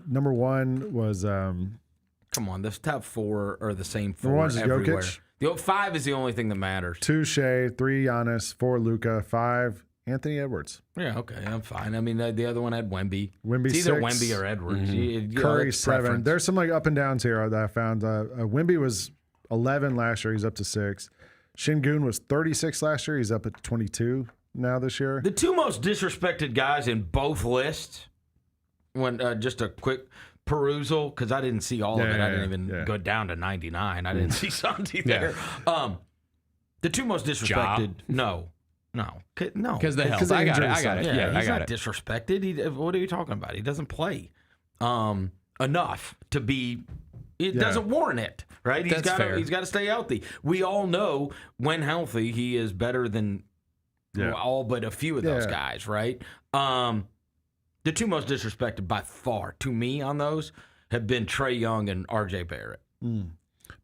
Number 1 was... Come on, the top 4 are the same 4 Number 1 is everywhere. Jokic. The 5 is the only thing that matters. 2 Shea, 3 Giannis, 4 Luka, 5 Anthony Edwards. Yeah, okay, I'm fine. I mean, the other one had Wemby. Wemby It's either 6. Wemby or Edwards. Curry that's 7. preference. There's some like up and downs here that I found. Wemby was 11 last year. He's up to 6. Şengün was 36 last year. He's up at 22 now this year. The 2 most disrespected guys in both lists, when just a quick perusal, because I didn't see all of it. I didn't even go down to 99. I didn't see Santi there. The 2 most disrespected, no. Because the health. I got it. Yeah, I he's got not it. disrespected. What are you talking about? He doesn't play enough to be. It doesn't warrant it, right? He's got to stay healthy. We all know when healthy, he is better than all but a few of those guys, right? The 2 most disrespected by far to me on those have been Trae Young and R.J. Barrett.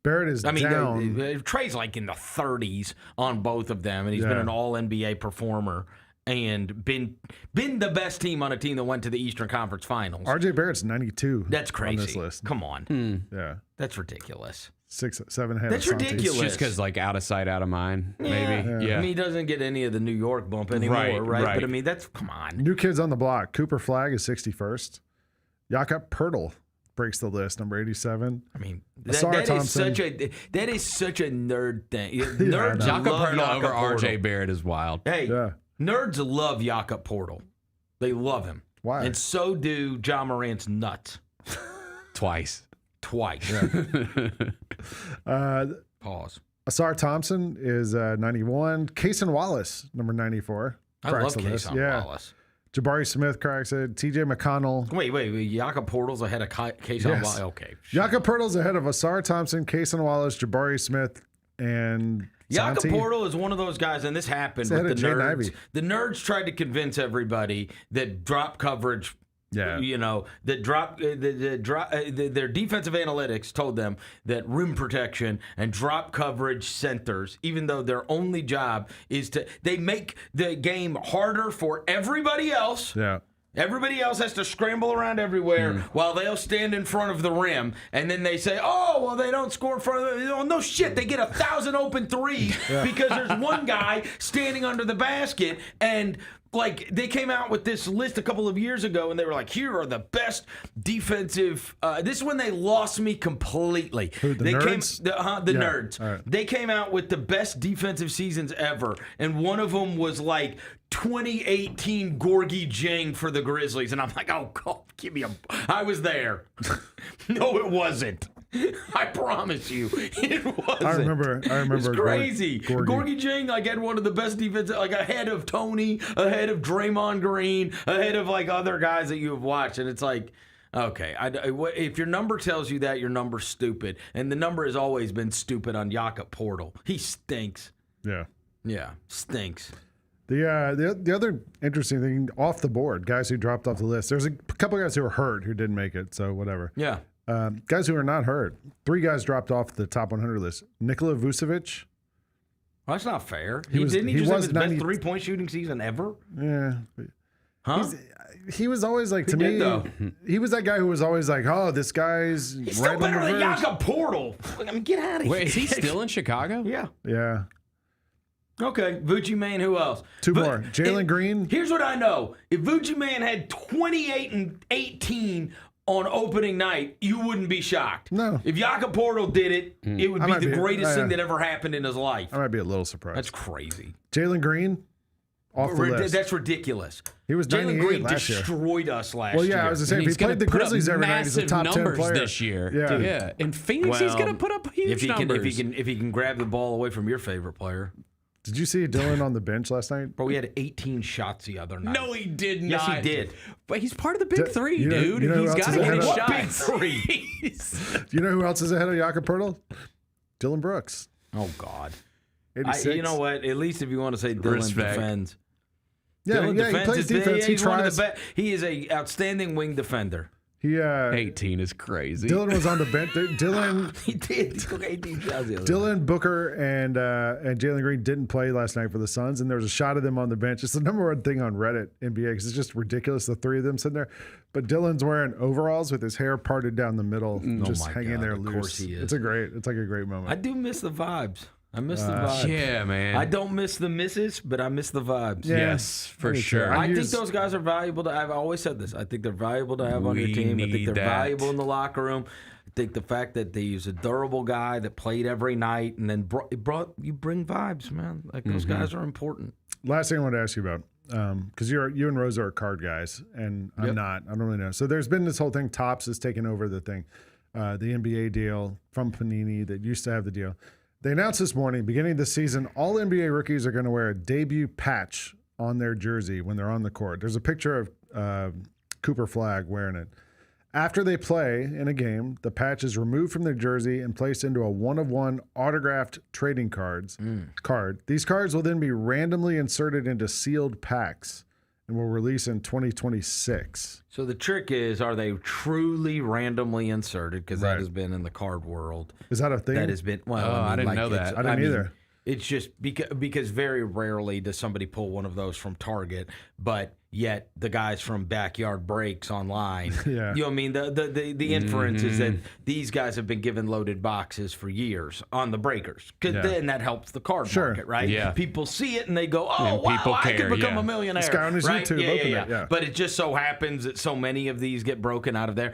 Barrett is down. Trey's like in the 30s on both of them, and he's been an All-NBA performer and been the best team on a team that went to the Eastern Conference Finals. R.J. Barrett's 92. That's crazy. On this list. Come on. Yeah. That's ridiculous. 6, 7 ahead. That's of Santi. ridiculous. Just because, like, out of sight, out of mind, maybe. I mean, he doesn't get any of the New York bump anymore, right? But, I mean, come on. New kids on the block. Cooper Flagg is 61st. Jakob Poeltl breaks the list, number 87. I mean, Asar that is such a nerd thing. Nerds Jakob love Poeltl over Jakob RJ Poeltl. Barrett is wild. Hey, nerds love Jakob Poeltl. They love him. Why? And so do John Morant's nuts. Twice. Pause. Asar Thompson is 91. Kason Wallace, number 94. I love Kason Wallace. Jabari Smith cracks it. TJ McConnell. Wait. Jakob Poeltl's ahead of Kason Wallace. Okay. Jakob Poeltl's ahead of Asar Thompson, Kason Wallace, Jabari Smith, and Jakob Portal is one of those guys, and this happened with the nerds. The nerds tried to convince everybody that drop coverage, their defensive analytics told them that rim protection and drop coverage centers, even though their only job is they make the game harder for everybody else. Yeah. Everybody else has to scramble around everywhere while they'll stand in front of the rim, and then they say, "Oh, well, they don't score in front of the." Oh, no shit, they get 1,000 open threes because there's one guy standing under the basket. And like, they came out with this list a couple of years ago, and they were like, "Here are the best defensive." This is when they lost me completely. Who, the nerds? The nerds. All right. They came out with the best defensive seasons ever, and one of them was like 2018 Gorgie Jang for the Grizzlies, and I'm like, "Oh God, give me a." I was there. No, it wasn't. I promise you, it wasn't. I remember. It's crazy. Gorgie Jang had one of the best defenses, ahead of Tony, ahead of Draymond Green, ahead of other guys that you have watched, and it's like, okay, if your number tells you that, your number's stupid, and the number has always been stupid on Jakob Portal. He stinks. Yeah, stinks. The other interesting thing off the board, guys who dropped off the list. There's a couple guys who were hurt who didn't make it, so whatever. Yeah. Guys who are not hurt. 3 guys dropped off the top 100 list. Nikola Vucevic. Well, that's not fair. He Didn't he just have his 90 best three-point shooting season ever? Yeah. Huh? He was always like, to me, he was that guy who was always like, "Oh, this guy's He's right still better on the than verge." Jakob Portal. Get out of here. Wait, is he still in Chicago? Yeah. Yeah. Okay, Vucci Man, who else? 2 more. Jalen Green. Here's what I know. If Vucci Man had 28 and 18 on opening night, you wouldn't be shocked. No. If Jakob Portal did it, it would be the greatest thing that ever happened in his life. I might be a little surprised. That's crazy. Jalen Green, off the list. That's ridiculous. He was Jalen 98 Green last year. destroyed us last year. Well, yeah, I was going to say, if he played the Grizzlies every night, he's a top 10 player. this year. Yeah. In Phoenix, he's going to put up huge numbers. If he can grab the ball away from your favorite player. Did you see Dylan on the bench last night? Bro, he had 18 shots the other night. No, he did not. Yes, he did. But he's part of the big three, you know- dude. you know He's who else got is to get ahead his of- shots. Big three. Do you know who else is ahead of Jakob Portal? Dylan Brooks. Oh, God. 86. You know what? At least if you want to say Dylan Respect. defends. Yeah, Dylan he plays defense. He He's one of tries. the best. He is an outstanding wing defender. He 18 is crazy. Dylan was on the bench. Dylan, He did. He took 18 shots the other night. Dylan Booker and Jalen Green didn't play last night for the Suns, and there was a shot of them on the bench. It's the number one thing on Reddit NBA because it's just ridiculous. The 3 of them sitting there, but Dylan's wearing overalls with his hair parted down the middle, just my hanging God, there of loose. course he is. It's like a great moment. I do miss the vibes. I miss the vibes. Yeah, man. I don't miss the misses, but I miss the vibes. Yeah. Yes, for sure. I think those guys are valuable to have. I've always said this. I think they're valuable to have on your team. I think need they're that. valuable in the locker room. I think the fact that they use a durable guy that played every night and then you bring vibes, man. Like those guys are important. Last thing I want to ask you about, because you and Rosa are card guys, and I'm not. I don't really know. So there's been this whole thing. Topps has taken over the thing, the NBA deal from Panini that used to have the deal. They announced this morning, beginning of the season, all NBA rookies are going to wear a debut patch on their jersey when they're on the court. There's a picture of Cooper Flagg wearing it. After they play in a game, the patch is removed from their jersey and placed into a one-of-one autographed trading card. These cards will then be randomly inserted into sealed packs and will release in 2026. So the trick is, are they truly randomly inserted? Because that has been in the card world. Is that a thing? That has been. Well, I didn't know that. I didn't either. It's just because very rarely does somebody pull one of those from Target, but yet the guys from Backyard Breaks online, you know what I mean? The inference is that these guys have been given loaded boxes for years on the breakers, because then that helps the card market, right? Yeah. People see it and they go, "Oh, And wow, people I care, could become a millionaire." This guy on his right? YouTube opened it, yeah. But it just so happens that so many of these get broken out of there.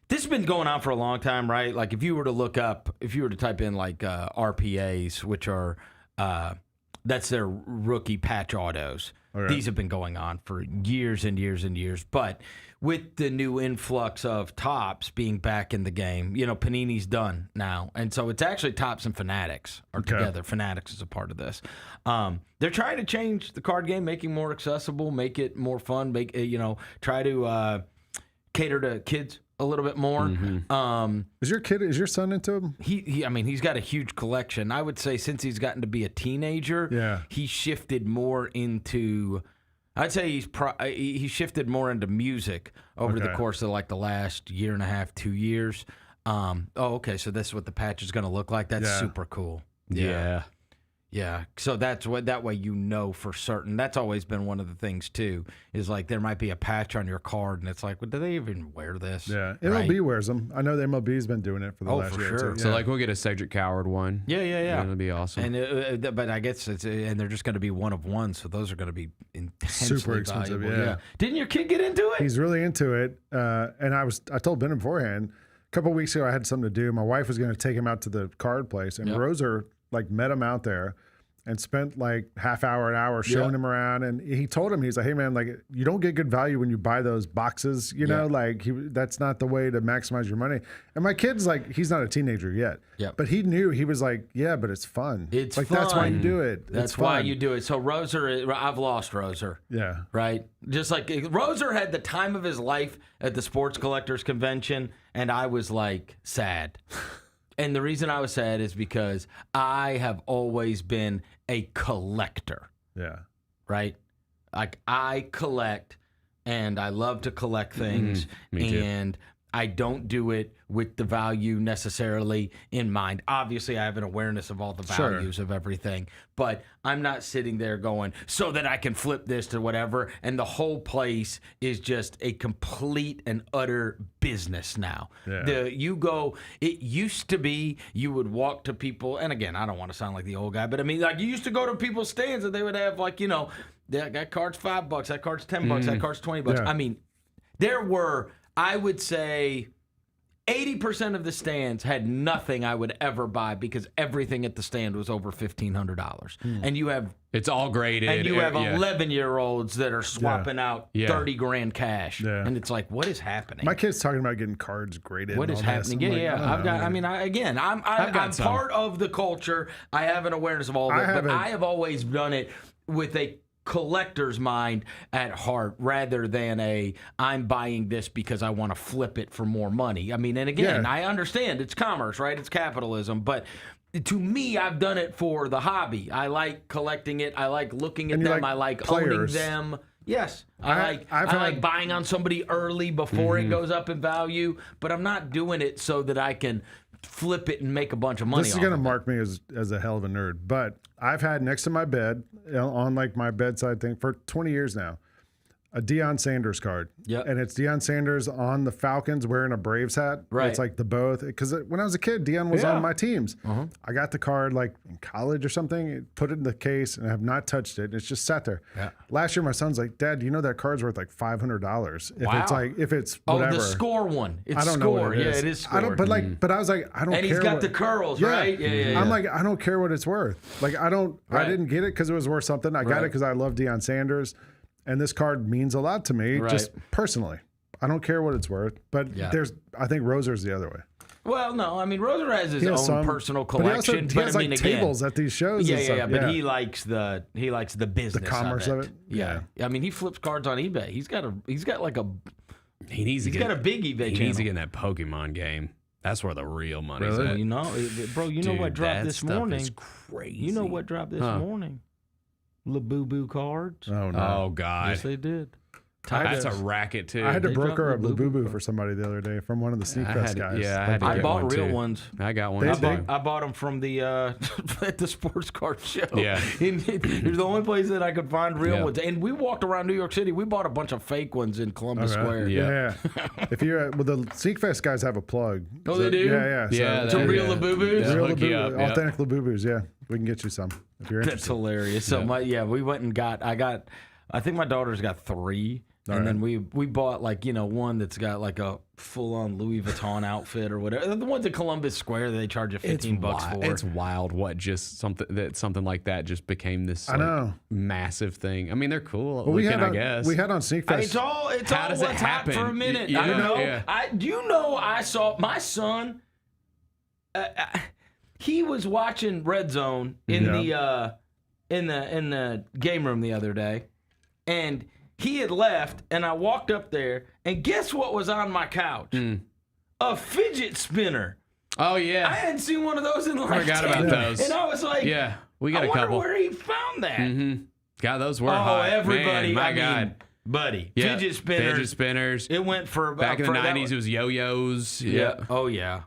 This has been going on for a long time, right? Like if you were to type in like RPAs, which are that's their rookie patch autos. Okay. These have been going on for years and years and years. But with the new influx of Topps being back in the game, you know, Panini's done now. And so it's actually Topps and Fanatics are together. Fanatics is a part of this. They're trying to change the card game, make it more accessible, make it more fun, try to cater to kids a little bit more. Is your son into them? I mean, he's got a huge collection. I would say since he's gotten to be a teenager, he shifted more into. I'd say he shifted more into music over the course of like the last year and a half, 2 years. Okay, so this is what the patch is going to look like. That's super cool. Yeah. So that way you know for certain. That's always been one of the things too. Is like there might be a patch on your card, and it's like, well, do they even wear this? Yeah, MLB wears them. I know the MLB's been doing it for the last year. Sure. Too. So like we'll get a Cedric Coward one. Yeah. That'll be awesome. And but I guess and they're just going to be one of one, so those are going to be intensely super expensive. valuable. Yeah. Didn't your kid get into it? He's really into it, and I told Ben beforehand. A couple of weeks ago, I had something to do. My wife was going to take him out to the card place, and Roser like met him out there. And spent like an hour showing him around. And he told him, he's like, hey, man, like, you don't get good value when you buy those boxes, you know? Like, that's not the way to maximize your money. And my kid's like, he's not a teenager yet. But he knew, he was like, yeah, but it's fun. It's like, fun. That's why you do it. That's why you do it. So Roser, I've lost Roser. Yeah. Right? Just like Roser had the time of his life at the Sports Collectors Convention, and I was like sad. And the reason I was sad is because I have always been a collector. Yeah. Right? Like I collect and I love to collect things. Me too. And I don't do it with the value necessarily in mind. Obviously, I have an awareness of all the values of everything, but I'm not sitting there going, so that I can flip this to whatever. And the whole place is just a complete and utter business now. Yeah. It used to be you would walk to people, and again, I don't want to sound like the old guy, but I mean, like you used to go to people's stands and they would have like, you know, that card's $5, that card's $10, that card's $20. Yeah. I mean, there were, I would say 80% of the stands had nothing I would ever buy because everything at the stand was over $1,500. And you have it's all graded. And you have 11-year-olds that are swapping out 30 grand cash. Yeah. And it's like, what is happening? My kid's talking about getting cards graded. What is happening? I'm part of the culture. I have an awareness of all of it, but I have always done it with a collector's mind at heart rather than I'm buying this because I want to flip it for more money. I mean, and again, I understand it's commerce, right? It's capitalism, but to me, I've done it for the hobby. I like collecting it. I like looking at them. I like owning them. Yes. I like buying on somebody early before it goes up in value, but I'm not doing it so that I can flip it and make a bunch of money. This is going to mark me as a hell of a nerd, but I've had next to my bed, on like my bedside thing for 20 years now, a Deion Sanders card. Yep. And it's Deion Sanders on the Falcons wearing a Braves hat. Right. It's like the both. Because when I was a kid, Deion was on my teams. I got the card like in college or something, put it in the case, and I have not touched it. It's just sat there. Yeah. Last year, my son's like, Dad, you know that card's worth like $500. If it's Oh, whatever. the score one. It's I don't score. know what it is. Yeah, it is score. But I was like, I don't care. And he's got what, the curls, right? Yeah. I'm like, I don't care what it's worth. Like, I didn't get it because it was worth something. I got it because I love Deion Sanders. And this card means a lot to me, just personally. I don't care what it's worth. But I think Roser's the other way. Well, no, I mean, Roser has his own personal collection. But he has like tables at these shows. Yeah, but he likes the business, the commerce of it. Yeah. I mean, he flips cards on eBay. He's got a big eBay channel. He needs to get in that Pokemon game. That's where the real money's at. You know, what dropped this morning? Is crazy. You know what dropped this morning? Labubu cards. Oh no! Oh god! Yes, they did. That's a racket too. I had to broker a Labubu for somebody the other day from one of the Sneak Fest guys. Yeah, I bought real ones. I got one. I bought them from the at the sports card show. Yeah, there's the only place that I could find real ones. And we walked around New York City. We bought a bunch of fake ones in Columbus Square. Yeah. If you're the Sneak Fest guys have a plug. Oh, they do. Yeah. So real Labubus. Real Labubu, authentic Labubus. Yeah, we can get you some if you're interested. That's hilarious. So we went and I think my daughter's got 3. And then we bought one that's got like a full-on Louis Vuitton outfit or whatever. The ones at Columbus Square they charge you $15 for. It's wild what just something like that just became this massive thing. I mean, they're cool looking, I guess. We had on Sneak Fest. It's all what's hot for a minute. I don't know. Yeah. I saw my son. He was watching Red Zone in the game room the other day, and he had left, and I walked up there, and guess what was on my couch? A fidget spinner. Oh, yeah. I hadn't seen one of those in like I forgot about those. And I was like, yeah, we got I a wonder couple. where he found that. God, those were Oh, hot. everybody. Man, my I God. mean, buddy. Yeah, Fidget spinners. Fidget spinners. It went for about... Back in the for that 90s, it was yo-yos. Yeah. Oh, yeah.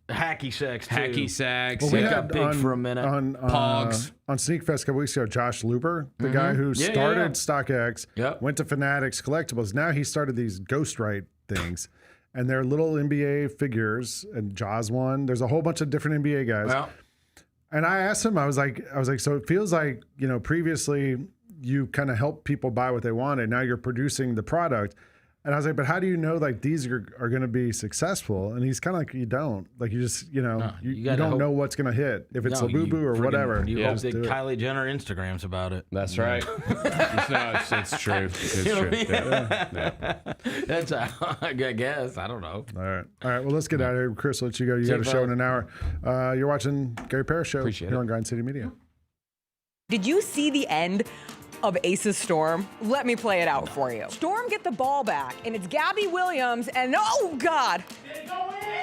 Hacky sacks, too. Hacky sacks. Well, we Got had big for a minute. on Pogs. On Sneak Fest a couple weeks ago, Josh Luber, the guy who started StockX, went to Fanatics Collectibles. Now he started these Ghostwrite things, and they're little NBA figures. And Jaws one. There's a whole bunch of different NBA guys. Well, and I asked him, I was like, so it feels like, you know, previously you kind of helped people buy what they wanted. Now you're producing the product. And I was like, but how do you know like these are going to be successful? And he's kind of like, you don't. Like you just, you know, you don't know what's going to hit. If it's Labubu or whatever. You hope that Kylie Jenner Instagrams about it. That's right. No, it's true. It's true. Yeah. That's I guess. I don't know. All right. Well, let's get out of here. Chris, I'll let you go. You got a show in an hour. You're watching Gary Parrish Show here on Grind City Media. Did you see the end of Ace's Storm? Let me play it out for you. Storm get the ball back, and it's Gabby Williams, and oh God,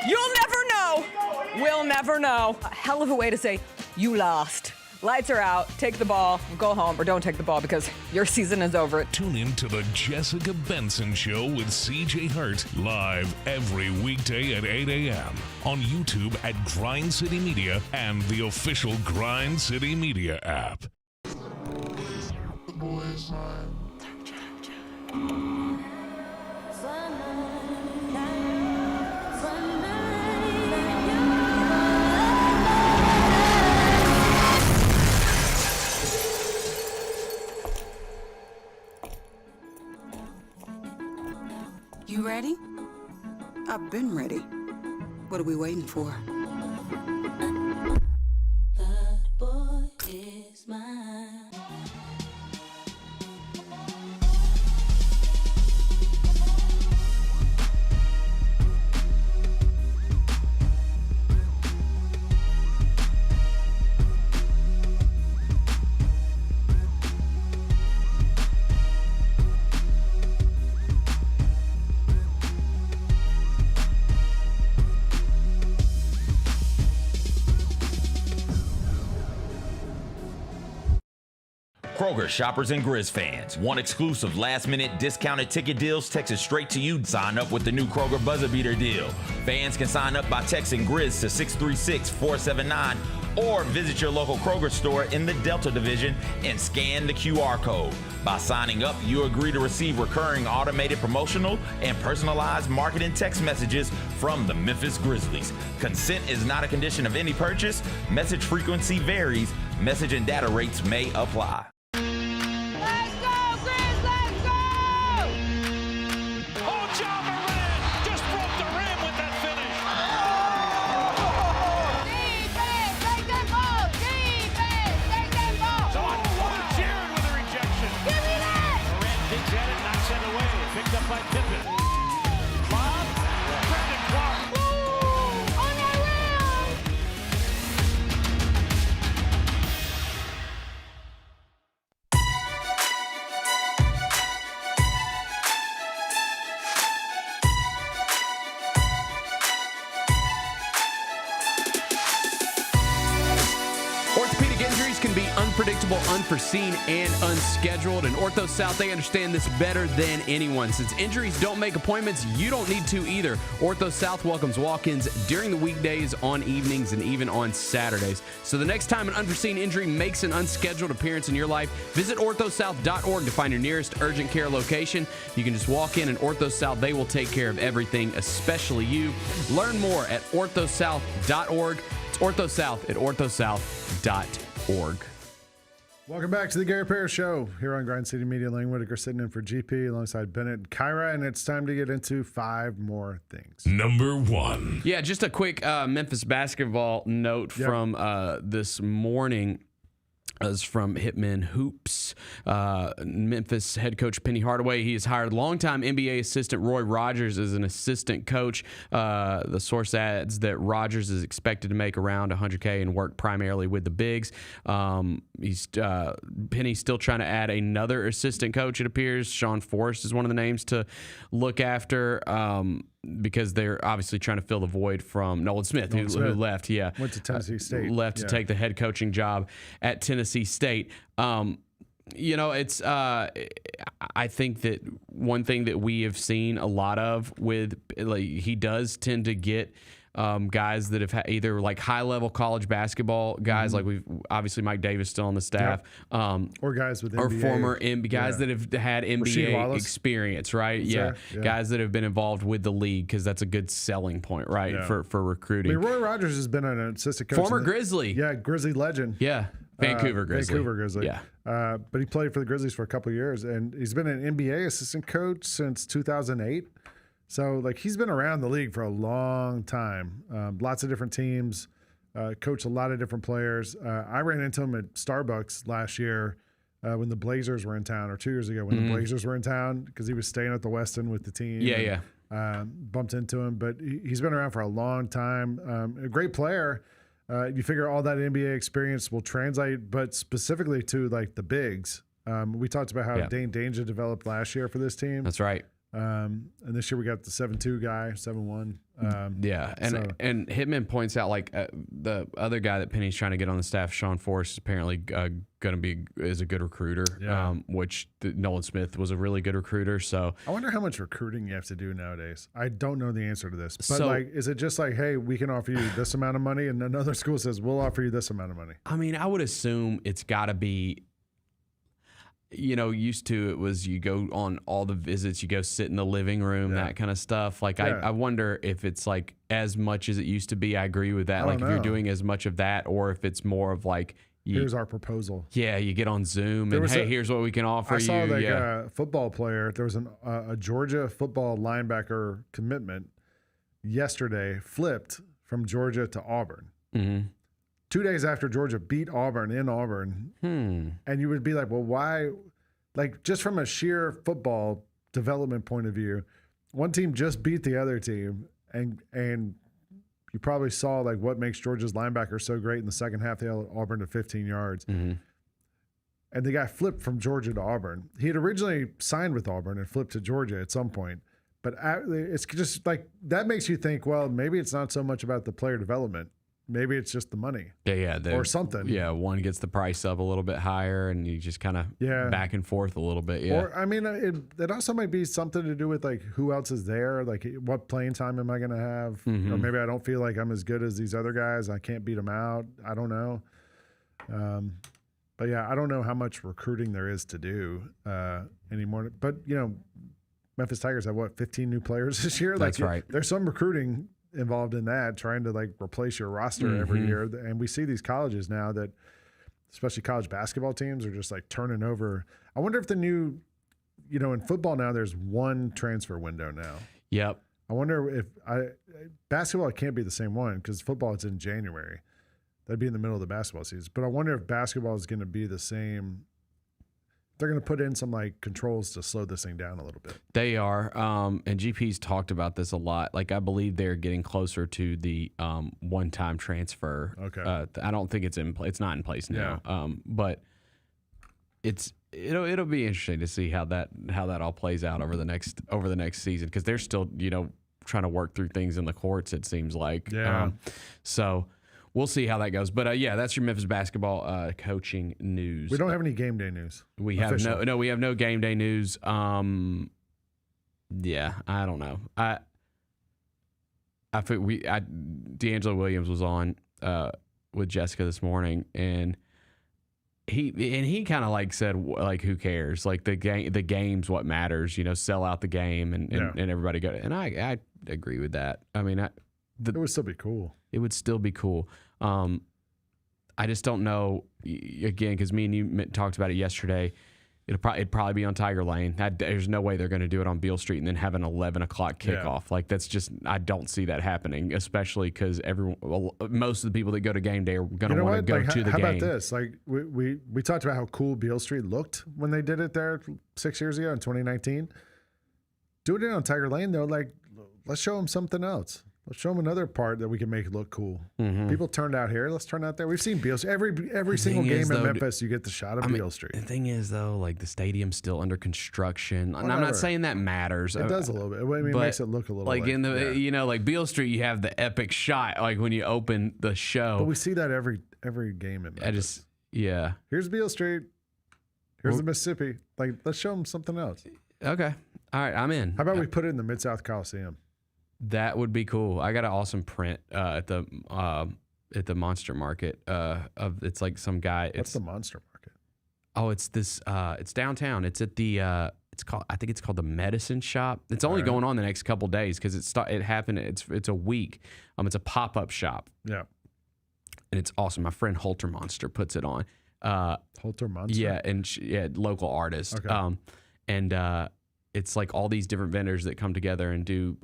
you'll never know. We'll never know. A hell of a way to say you lost. Lights are out, take the ball, go home, or don't take the ball because your season is over. Tune in to the Jessica Benson Show with CJ Hurt live every weekday at 8 a.m. on YouTube at Grind City Media and the official Grind City Media app. You ready? I've been ready. What are we waiting for? The boy is mine. Kroger shoppers and Grizz fans. Want exclusive last-minute discounted ticket deals texted straight to you? Sign up with the new Kroger Buzzer Beater deal. Fans can sign up by texting Grizz to 636-479 or visit your local Kroger store in the Delta Division and scan the QR code. By signing up, you agree to receive recurring automated promotional and personalized marketing text messages from the Memphis Grizzlies. Consent is not a condition of any purchase. Message frequency varies. Message and data rates may apply. Unpredictable, unforeseen, and unscheduled. And Ortho South, they understand this better than anyone. Since injuries don't make appointments, you don't need to either. Ortho South welcomes walk-ins during the weekdays, on evenings, and even on Saturdays. So the next time an unforeseen injury makes an unscheduled appearance in your life, visit orthosouth.org to find your nearest urgent care location. You can just walk in, and Ortho South, they will take care of everything, especially you. Learn more at orthosouth.org. It's Ortho South at orthosouth.org. Welcome back to the Gary Parrish Show here on Grind City Media. Lane Whitaker sitting in for GP alongside Bennett and Kyra, and it's time to get into 5 more things. Number 1. Yeah, just a quick Memphis basketball note from this morning. is from Hitman Hoops. Memphis head coach Penny Hardaway, he has hired longtime NBA assistant Roy Rogers as an assistant coach. The source adds that Rogers is expected to make around $100K and work primarily with the bigs. Penny's still trying to add another assistant coach, it appears. Sean Forrest is one of the names to look after. Because they're obviously trying to fill the void from Nolan Smith, who left. Yeah, went to Tennessee State. Left to take the head coaching job at Tennessee State. It's. I think that one thing that we have seen a lot of with, like, he does tend to get guys that have either like high level college basketball guys, like we've obviously Mike Davis still on the staff, or guys with or NBA, former guys that have had NBA experience, right? Yeah. Guys that have been involved with the league, because that's a good selling point, right? For recruiting. I mean, Roy Rogers has been an assistant coach, former Grizzly, Grizzly legend, Vancouver Grizzly, but he played for the Grizzlies for a couple of years, and he's been an NBA assistant coach since 2008. So, like, he's been around the league for a long time. Lots of different teams, coached a lot of different players. I ran into him at Starbucks last year when the Blazers were in town, or 2 years ago when the Blazers were in town, because he was staying at the Westin with the team. Bumped into him, but he's been around for a long time. A great player. You figure all that NBA experience will translate, but specifically to, like, the bigs. We talked about how Dane Danger developed last year for this team. That's right. And this year we got the 7-2 guy, 7-1. And Hitman points out, like, the other guy that Penny's trying to get on the staff, Sean Forrest, is apparently going to be a good recruiter. Which Nolan Smith was a really good recruiter. So I wonder how much recruiting you have to do nowadays. I don't know the answer to this, but is it just like, hey, we can offer you this amount of money, and another school says we'll offer you this amount of money? I mean, I would assume it's got to be. Used to it was you go on all the visits, you go sit in the living room, that kind of stuff. Like, I wonder if it's like as much as it used to be. I agree with that. Like, if you're doing as much of that, or if it's more of like, here's our proposal. Yeah, you get on Zoom and hey, here's what we can offer you. I saw a football player. There was a Georgia football linebacker commitment yesterday, flipped from Georgia to Auburn. 2 days after Georgia beat Auburn in Auburn. And you would be like, well, why? Like, just from a sheer football development point of view, one team just beat the other team, and you probably saw, like, what makes Georgia's linebacker so great in the second half. They held Auburn to 15 yards. And the guy flipped from Georgia to Auburn. He had originally signed with Auburn and flipped to Georgia at some point. But it's just like, that makes you think, well, maybe it's not so much about the player development. Maybe it's just the money. Or something. Yeah, one gets the price up a little bit higher, and you just kind of back and forth a little bit. Or, I mean, it also might be something to do with, like, who else is there? Like, what playing time am I going to have? Or maybe I don't feel like I'm as good as these other guys. I can't beat them out. I don't know. But, yeah, I don't know how much recruiting there is to do anymore. But, Memphis Tigers have, 15 new players this year? That's right. There's some recruiting involved in that, trying to, like, replace your roster every year. And we see these colleges now that, especially college basketball teams, are just, like, turning over. I wonder if the new, in football now, there's one transfer window now. Yep. I wonder if basketball can't be the same one, because football, it's in January. That'd be in the middle of the basketball season. But I wonder if basketball is going to be the same. They're going to put in some, like, controls to slow this thing down a little bit. They are, and GP's talked about this a lot. Like, I believe they're getting closer to the one-time transfer. Okay. I don't think it's in place. It's not in place now. But it'll be interesting to see how that all plays out over the next season, because they're still trying to work through things in the courts. It seems like. So. We'll see how that goes. But, that's your Memphis basketball coaching news. We don't have any game day news. We have we have no game day news. I don't know. I think D'Angelo Williams was on with Jessica this morning, and he kind of, like, said, like, who cares? Like, the game's what matters, sell out the game and everybody go. And I agree with that. I mean, it would still be cool. It would still be cool. I just don't know, again, because me and you talked about it yesterday. It'd probably be on Tiger Lane. There's no way they're going to do it on Beale Street and then have an 11 o'clock kickoff. Like that's just I don't see that happening, especially because most of the people that go to game day are going to want to go to the game. How about this? Like we talked about how cool Beale Street looked when they did it there 6 years ago in 2019. Doing it on Tiger Lane though, like let's show them something else. Let's show them another part that we can make look cool. Mm-hmm. People turned out here. Let's turn out there. We've seen Beale Street. Every single game in Memphis, you get the shot of Beale Street. The thing is, though, like the stadium's still under construction. And I'm not saying that matters. It does a little bit. I mean, it makes it look a little like in the like Beale Street, you have the epic shot like when you open the show. But we see that every game in Memphis. Here's Beale Street. Here's the Mississippi. Like, let's show them something else. Okay. All right, I'm in. How about we put it in the Mid-South Coliseum? That would be cool. I got an awesome print at the Monster Market of it's like some guy. What's the Monster Market? Oh, it's this. It's downtown. It's at the. I think it's called the Medicine Shop. It's only going on the next couple days because it happened. It's a week. It's a pop-up shop. Yeah. And it's awesome. My friend Holter Monster puts it on. Holter Monster. Yeah, and local artist. Okay. And it's like all these different vendors that come together and do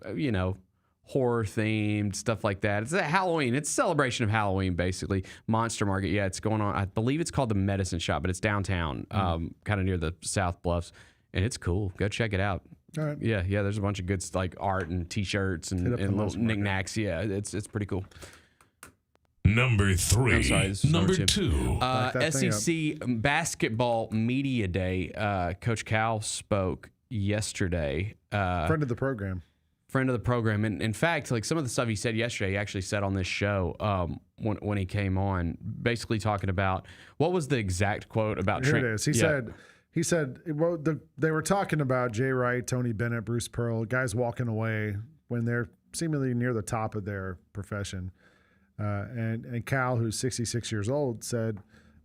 horror themed stuff like that. It's a Halloween. It's a celebration of Halloween, basically. Monster Market. Yeah, it's going on. I believe it's called the Medicine Shop, but it's downtown, kind of near the South Bluffs, and it's cool. Go check it out. All right. Yeah. There's a bunch of good like art and T-shirts and little knickknacks. Yeah, it's pretty cool. Number 3. I'm sorry, this is number number 2. SEC Basketball Media Day. Coach Cal spoke yesterday. Friend of the program. And in fact, like some of the stuff he said yesterday, he actually said on this show when he came on, basically talking about what was the exact quote about. Here it is. He said, well, they were talking about Jay Wright, Tony Bennett, Bruce Pearl, guys walking away when they're seemingly near the top of their profession. And Cal, who's 66 years old, said,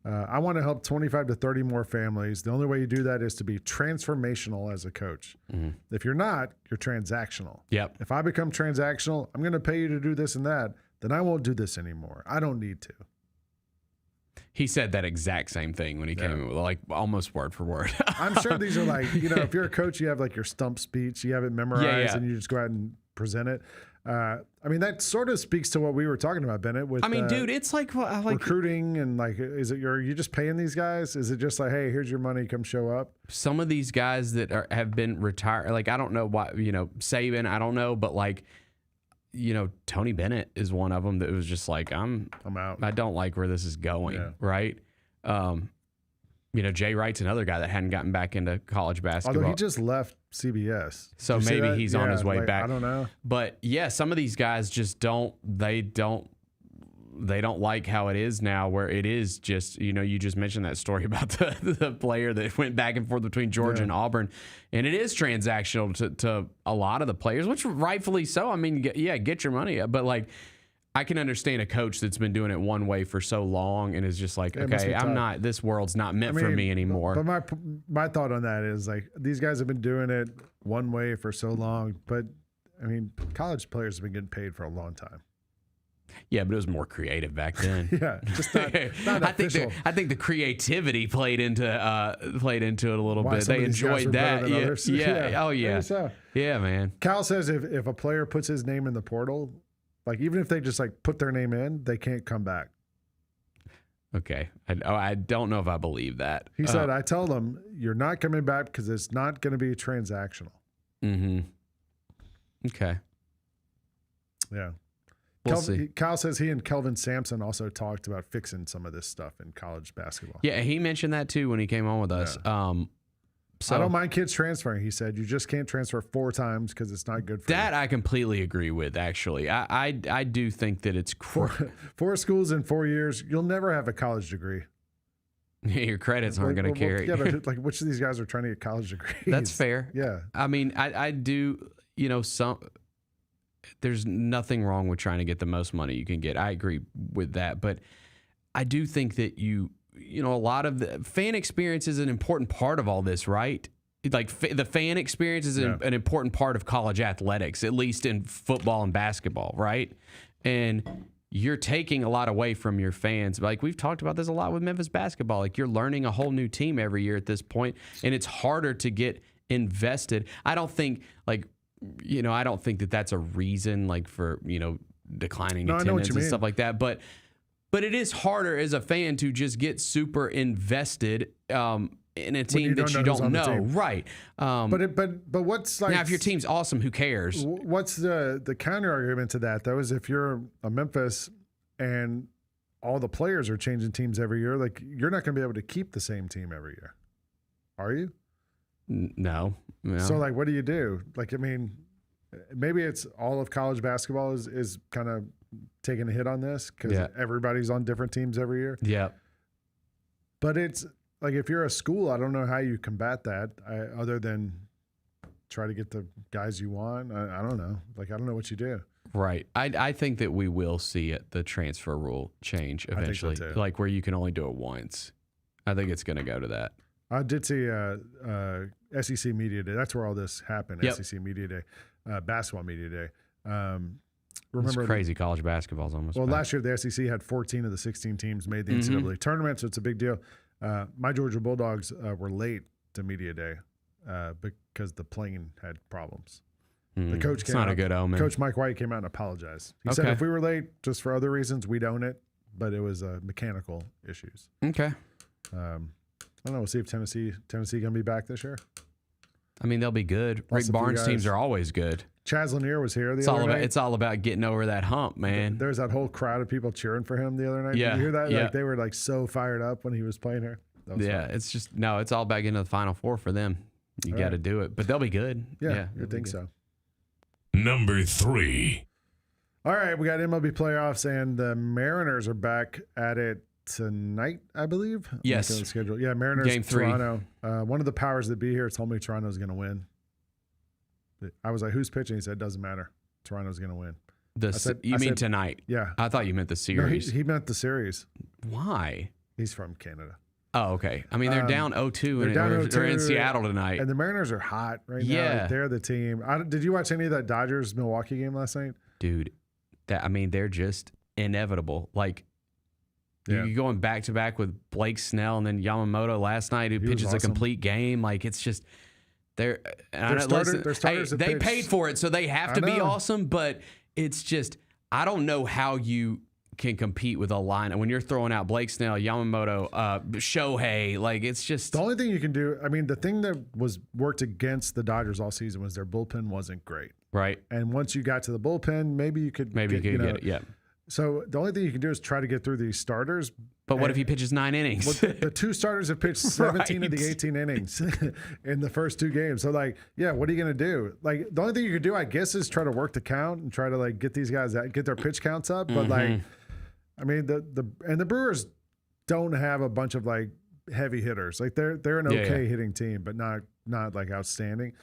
I want to help 25 to 30 more families. The only way you do that is to be transformational as a coach. Mm-hmm. If you're not, you're transactional. Yep. If I become transactional, I'm going to pay you to do this and that, then I won't do this anymore. I don't need to. He said that exact same thing when he came in, like almost word for word. I'm sure these are like, if you're a coach, you have like your stump speech, you have it memorized, and you just go out and present it. I mean, that sort of speaks to what we were talking about, Bennett. With dude, it's like recruiting and like, are you just paying these guys? Is it just like, hey, here's your money, come show up? Some of these guys that have been retired, like I don't know why, Saban, I don't know, but like, Tony Bennett is one of them that was just like, I'm out. I don't like where this is going, right? Jay Wright's another guy that hadn't gotten back into college basketball. Although he just left CBS. So maybe he's on his way back. I don't know. But yeah, some of these guys just don't like how it is now, where it is just, you just mentioned that story about the player that went back and forth between Georgia and Auburn. And it is transactional to a lot of the players, which rightfully so. I mean, get your money. But like, I can understand a coach that's been doing it one way for so long and is just like, okay, this world's not meant for me anymore. But my thought on that is like, these guys have been doing it one way for so long, but I mean, college players have been getting paid for a long time. Yeah, but it was more creative back then. Just not official. I think the creativity played into it a little bit. They enjoyed that. Yeah. Oh yeah. Yeah, man. Cal says if a player puts his name in the portal, like even if they just like put their name in, they can't come back. Okay. I don't know if I believe that. He said, I tell them you're not coming back because it's not going to be transactional. Mm-hmm. Okay. Yeah. We'll see. Kyle says he and Kelvin Sampson also talked about fixing some of this stuff in college basketball. Yeah, he mentioned that too when he came on with us. So I don't mind kids transferring. He said you just can't transfer 4 times because it's not good for that. I completely agree with. Actually, I do think that it's 4 schools in 4 years. You'll never have a college degree. Your credits aren't going to carry. Yeah, but like which of these guys are trying to get college degrees? That's fair. Yeah. I mean, I do. There's nothing wrong with trying to get the most money you can get. I agree with that, but I do think that a lot of the fan experience is an important part of all this, right? Like the fan experience is an important part of college athletics, at least in football and basketball, right? And you're taking a lot away from your fans. Like we've talked about this a lot with Memphis basketball. Like you're learning a whole new team every year at this point, and it's harder to get invested. I don't think that that's a reason like for, declining attendance and stuff like that. But it is harder as a fan to just get super invested in a team that you don't know. Right. But what's like, now if your team's awesome, who cares? What's the counter argument to that though? Is if you're a Memphis and all the players are changing teams every year, like you're not going to be able to keep the same team every year, are you? No. So like, what do you do? Like, I mean, maybe it's all of college basketball is kind of taking a hit on this because everybody's on different teams every year. Yeah. But it's like, if you're a school, I don't know how you combat that other than try to get the guys you want. I don't know. Like, I don't know what you do. Right. I think that we will see the transfer rule change eventually, so too. like where you can only do it once. I think it's going to go to that. I did see SEC Media Day. That's where all this happened. Yep. SEC Media Day, Basketball Media Day. Remember, it's crazy. College basketball's almost. Well, back. last year the SEC had 14 of the 16 teams made the NCAA tournament, so it's a big deal. My Georgia Bulldogs were late to Media Day because the plane had problems. The coach came not out, a good omen. Coach Mike White came out and apologized. He said if we were late just for other reasons, we'd own it, but it was mechanical issues. Okay. I don't know. We'll see if Tennessee going to be back this year. I mean, they'll be good. Rick Barnes teams are always good. Chaz Lanier was here the other night. It's all about getting over that hump, man. There's that whole crowd of people cheering for him the other night. Yeah. Did you hear that? Yeah. Like they were like so fired up when he was playing here. Yeah, fun. it's all about getting to the Final Four for them. You got to do it, but they'll be good. Yeah, I think so. Number 3. All right, we got MLB playoffs, and the Mariners are back at it tonight, I believe. Yes. On the schedule. Yeah, Mariners, Game 3. Toronto. One of the powers that be here told me Toronto's going to win. I was like, who's pitching? He said, doesn't matter. Toronto's going to win. You mean tonight? Yeah. I thought you meant the series. No, he meant the series. Why? He's from Canada. Oh, okay. I mean, they're down 0-2, and down they're in 0-2, Seattle tonight. And the Mariners are hot right now. Yeah. Like, they're the team. Did you watch any of that Dodgers-Milwaukee game last night? Dude, they're just inevitable. Like, you're going back-to-back with Blake Snell and then Yamamoto last night, who pitches a complete game. Like, it's just... Their starters they paid for it, so they have to be awesome. But it's just, I don't know how you can compete with a line when you're throwing out Blake Snell, Yamamoto, Shohei. Like, it's just the only thing you can do. I mean, the thing that worked against the Dodgers all season was their bullpen wasn't great. Right. And once you got to the bullpen, maybe you could get it. Yeah. So the only thing you can do is try to get through these starters. But what if he pitches 9 innings? Well, the 2 starters have pitched 17 of the 18 innings in the first 2 games. So, like, yeah, what are you going to do? Like, the only thing you could do, I guess, is try to work the count and try to, like, get these guys get their pitch counts up. But, like, I mean, the Brewers don't have a bunch of, like, heavy hitters. Like, they're an okay hitting team, but not like outstanding.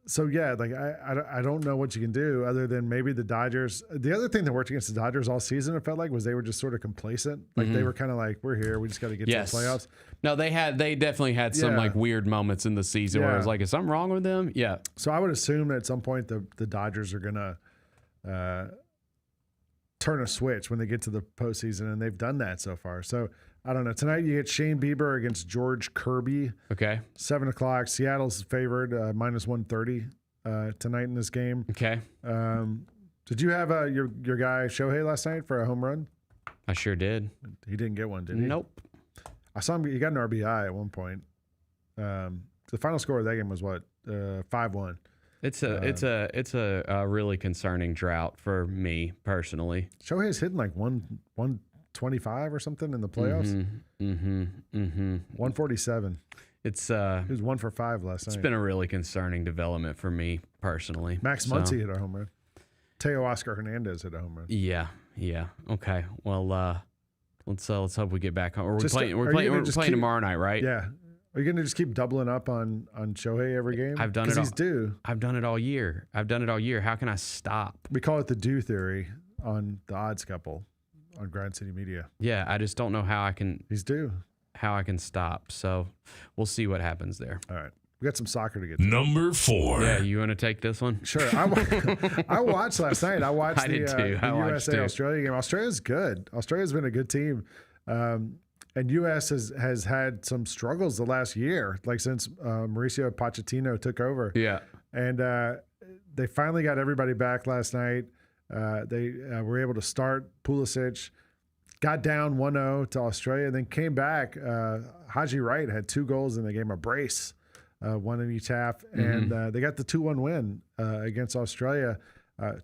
So yeah, like I don't know what you can do other than maybe the Dodgers. The other thing that worked against the Dodgers all season, it felt like, was they were just sort of complacent. Like they were kind of like, we're here, we just got to get to the playoffs. No, they definitely had some like weird moments in the season where it was like, is something wrong with them? Yeah. So I would assume that at some point the Dodgers are gonna turn a switch when they get to the postseason, and they've done that so far. So I don't know. Tonight you get Shane Bieber against George Kirby. Okay. 7:00. Seattle's favored minus 130 tonight in this game. Okay. Did you have your guy Shohei last night for a home run? I sure did. He didn't get one, did he? Nope. I saw him. He got an RBI at one point. The final score of that game was what? 5-1. It's a really concerning drought for me personally. Shohei's hitting like 125 or something in the playoffs. 147. He was 1 for 5 last night. It's been a really concerning development for me personally. Max Muncy hit a home run. Teo Oscar Hernandez hit a home run. Yeah. Okay. Well, let's hope we get back on. We're playing tomorrow night, right? Yeah. Are you going to just keep doubling up on Shohei every game? I've done it. He's due. I've done it all year. How can I stop? We call it the due theory on the odds couple on Grind City Media. Yeah, I just don't know how I can. He's due. How I can stop. So we'll see what happens there. All right. We got some soccer to get to. Number 4. Yeah, you want to take this one? Sure. I watched last night. I watched I did too. the I watched USA too. Australia game. Australia's good. Australia's been a good team. And U.S. has had some struggles the last year, like since Mauricio Pochettino took over. Yeah. And they finally got everybody back last night. They were able to start Pulisic, got down 1-0 to Australia, then came back. Haji Wright had 2 goals in the game, a brace, one in each half. And they got the 2-1 win against Australia.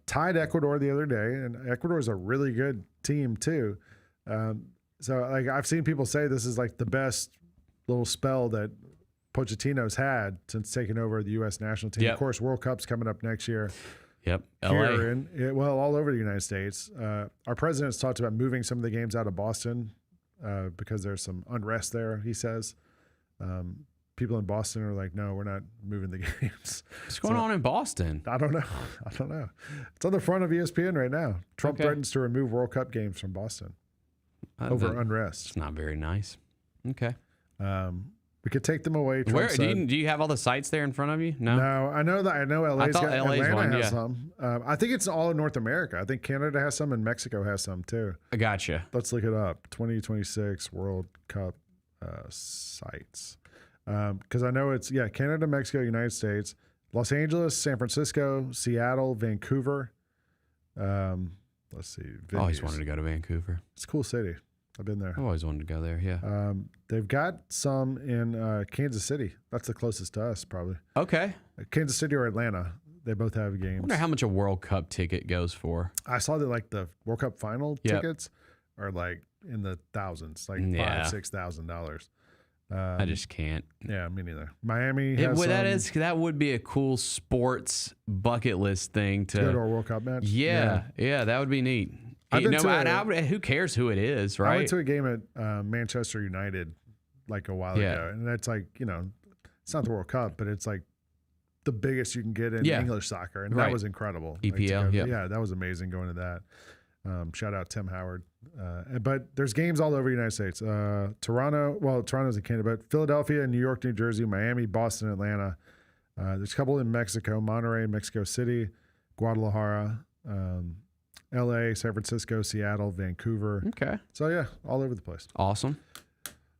Tied Ecuador the other day, and Ecuador is a really good team too. So like I've seen people say this is like the best little spell that Pochettino's had since taking over the U.S. national team. Yep. Of course, World Cup's coming up next year. Yep. Here LA. well, all over the United States. Our president's talked about moving some of the games out of Boston because there's some unrest there, he says. People in Boston are like, no, we're not moving the games. What's going on in Boston? I don't know. It's on the front of ESPN right now. Trump threatens to remove World Cup games from Boston over unrest. It's not very nice. Okay. We could take them away. Where Trump do you have all the sites there in front of you? No. No, I know LA's thought got, LA's Atlanta one, has yeah. some. I think it's all in North America. I think Canada has some and Mexico has some too. I gotcha. Let's look it up. 2026 World Cup sites. Because I know it's Canada, Mexico, United States, Los Angeles, San Francisco, Seattle, Vancouver. Let's see. I always wanted to go to Vancouver. It's a cool city. I've been there. I've always wanted to go there. Yeah. They've got some in Kansas City. That's the closest to us, probably. Okay. Kansas City or Atlanta. They both have I games. wonder how much a World Cup ticket goes for. I saw that like the World Cup final Yep. tickets are like in the thousands, like Yeah. $5,000-$6,000. I just can't. Yeah, me neither. Miami has That would be a cool sports bucket list thing to go to a World Cup match. Yeah, that would be neat. I've been Who cares who it is, right? I went to a game at Manchester United like a while Yeah. ago, and that's like it's not the World Cup, but it's like the biggest you can get in Yeah. English soccer, and Right. that was incredible. EPL, Like, yeah. yeah, that was amazing going to that. Shout out Tim Howard. But there's games all over the United States. Toronto's in Canada, but Philadelphia, New York, New Jersey, Miami, Boston, Atlanta. There's a couple in Mexico, Monterrey, Mexico City, Guadalajara, LA, San Francisco, Seattle, Vancouver. Okay. So yeah, all over the place. Awesome.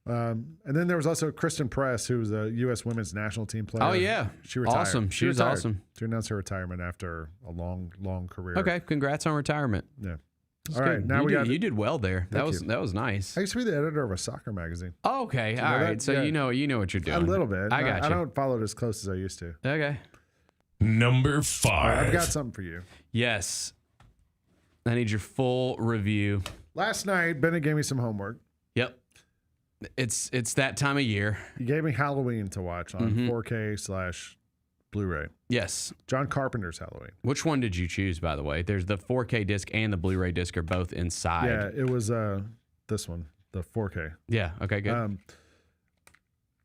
And then there was also Kristen Press, who was a U.S. women's national team player. Oh, yeah. She retired. Awesome. She was retired. awesome. She announced her retirement after a long, long career. Okay. Congrats on retirement. Yeah. That's All right. good. Now you did well there. That Thank you. was nice. I used to be the editor of a soccer magazine. Oh, okay. You All know right. that? So Yeah. you know what you're doing. A little bit. I got you. I don't follow it as close as I used to. Okay. Number 5. All right, I've got something for you. Yes. I need your full review. Last night, Bennett gave me some homework. Yep. It's that time of year. He gave me Halloween to watch on Mhm. 4K/Blu-ray. Yes. John Carpenter's Halloween. Which one did you choose, by the way? There's the 4K disc and the Blu-ray disc are both inside. Yeah, it was this one, the 4K. Yeah. Okay, good.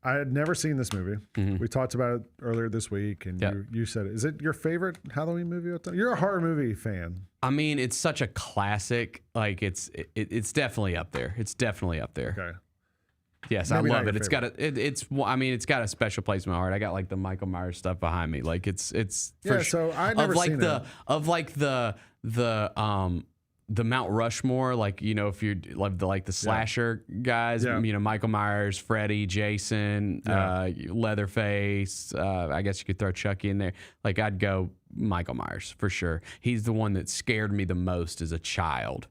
I had never seen this movie. Mhm. We talked about it earlier this week, and Yep. you said, is it your favorite Halloween movie? You're a horror movie fan. I mean, it's such a classic. Like it's definitely up there. It's definitely up there. Okay. Yes, Maybe I not love your it. It's got it's got a special place in my heart. I got like the Michael Myers stuff behind me. Like it's Yeah, so I'd never seen it. The Mount Rushmore, like, if you're like the slasher guys, Yeah. Michael Myers, Freddy, Jason, Leatherface. I guess you could throw Chucky in there. Like, I'd go Michael Myers for sure. He's the one that scared me the most as a child.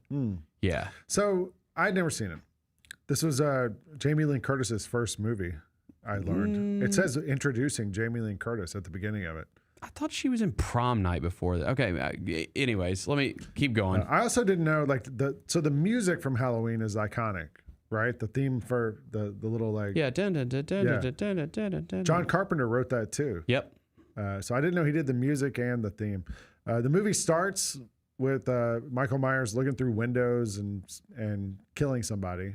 Yeah. So I'd never seen it. This was Jamie Lynn Curtis's first movie, I learned. It says introducing Jamie Lynn Curtis at the beginning of it. I thought she was in Prom Night before that. Okay. Anyways, let me keep going. I also didn't know the music from Halloween is iconic, right? The theme for the little like Yeah. John Carpenter wrote that too. Yep. So I didn't know he did the music and the theme. The movie starts with Michael Myers looking through windows and killing somebody.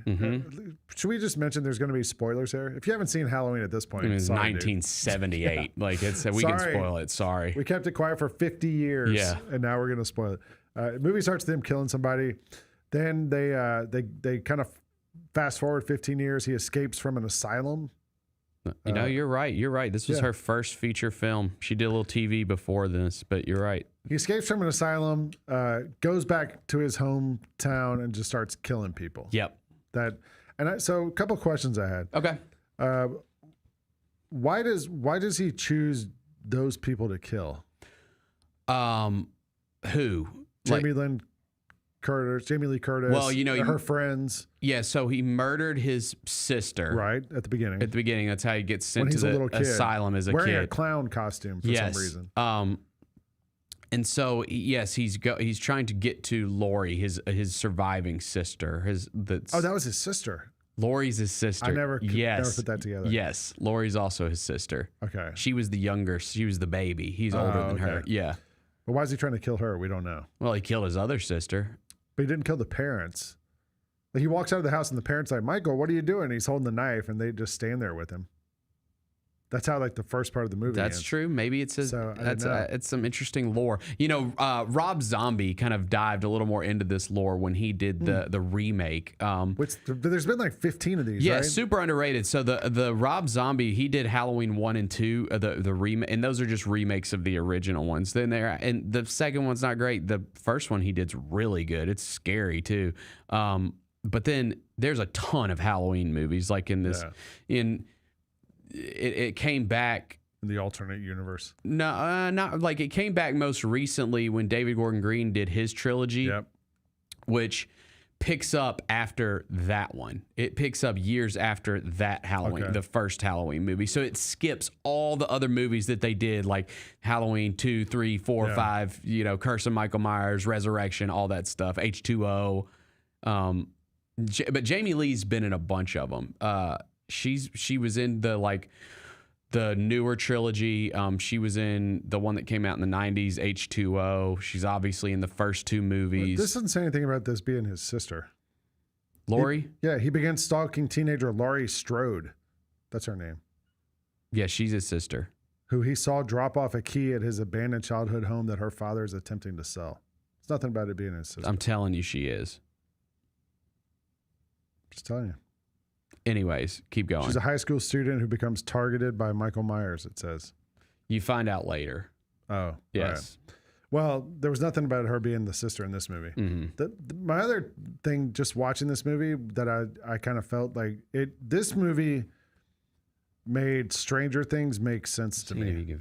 Should we just mention there's going to be spoilers here? If you haven't seen Halloween at this point, It's sorry, 1978. Yeah. Like we can Sorry. spoil it. Sorry. We kept it quiet for 50 years, Yeah. and now we're going to spoil it. The movie starts with him killing somebody. Then they kind of fast forward 15 years. He escapes from an asylum, You know, you're right. You're right. This was her first feature film. She did a little TV before this, but you're right. He escapes from an asylum, goes back to his hometown, and just starts killing people. Yep. So a couple of questions I had. Okay. Why does he choose those people to kill? Who? Jamie Lee Curtis. Well, you know, her friends. Yeah, so he murdered his sister. Right, at the beginning. At the beginning, that's how he gets sent to a little the kid, asylum as a wearing kid. a clown costume for some reason. And so yes, he's trying to get to Lori, his surviving sister. That was his sister. Lori's his sister. I never put that together. Yes, Lori's also his sister. Okay. She was the younger. She was the baby. He's older than her. Yeah. But why is he trying to kill her? We don't know. Well, he killed his other sister. But he didn't kill the parents. Like, he walks out of the house and the parents are like, Michael, what are you doing? And he's holding the knife and they just stand there with him. That's how the first part of the movie That's ends. true. Maybe it's it's some interesting lore. You know, Rob Zombie kind of dived a little more into this lore when he did the remake. There's been like 15 of these. Yeah, right? super underrated. So the Rob Zombie, he did Halloween 1 and 2, the remake, and those are just remakes of the original ones. And the second one's not great. The first one he did's really good. It's scary too. But then there's a ton of Halloween movies like in this It came back in the alternate universe. No, not like it came back most recently when David Gordon Green did his trilogy, which picks up after that one. It picks up years after that Halloween, the first Halloween movie. So it skips all the other movies that they did, like Halloween 2, 3, 4, 5. You know, Curse of Michael Myers, Resurrection, all that stuff. H2O. But Jamie Lee's been in a bunch of them. She was in the newer trilogy. She was in the one that came out in the 90s, H2O. She's obviously in the first two movies. This doesn't say anything about this being his sister. Lori? He began stalking teenager Laurie Strode. That's her name. Yeah, she's his sister. Who he saw drop off a key at his abandoned childhood home that her father is attempting to sell. It's nothing about it being his sister. I'm telling you she is. Just telling you. Anyways, keep going. She's a high school student who becomes targeted by Michael Myers, it says. You find out later. Oh, yes. Right. Well, there was nothing about her being the sister in this movie. Mm-hmm. My other thing, just watching this movie, that I kind of felt like this movie made Stranger Things make sense to me.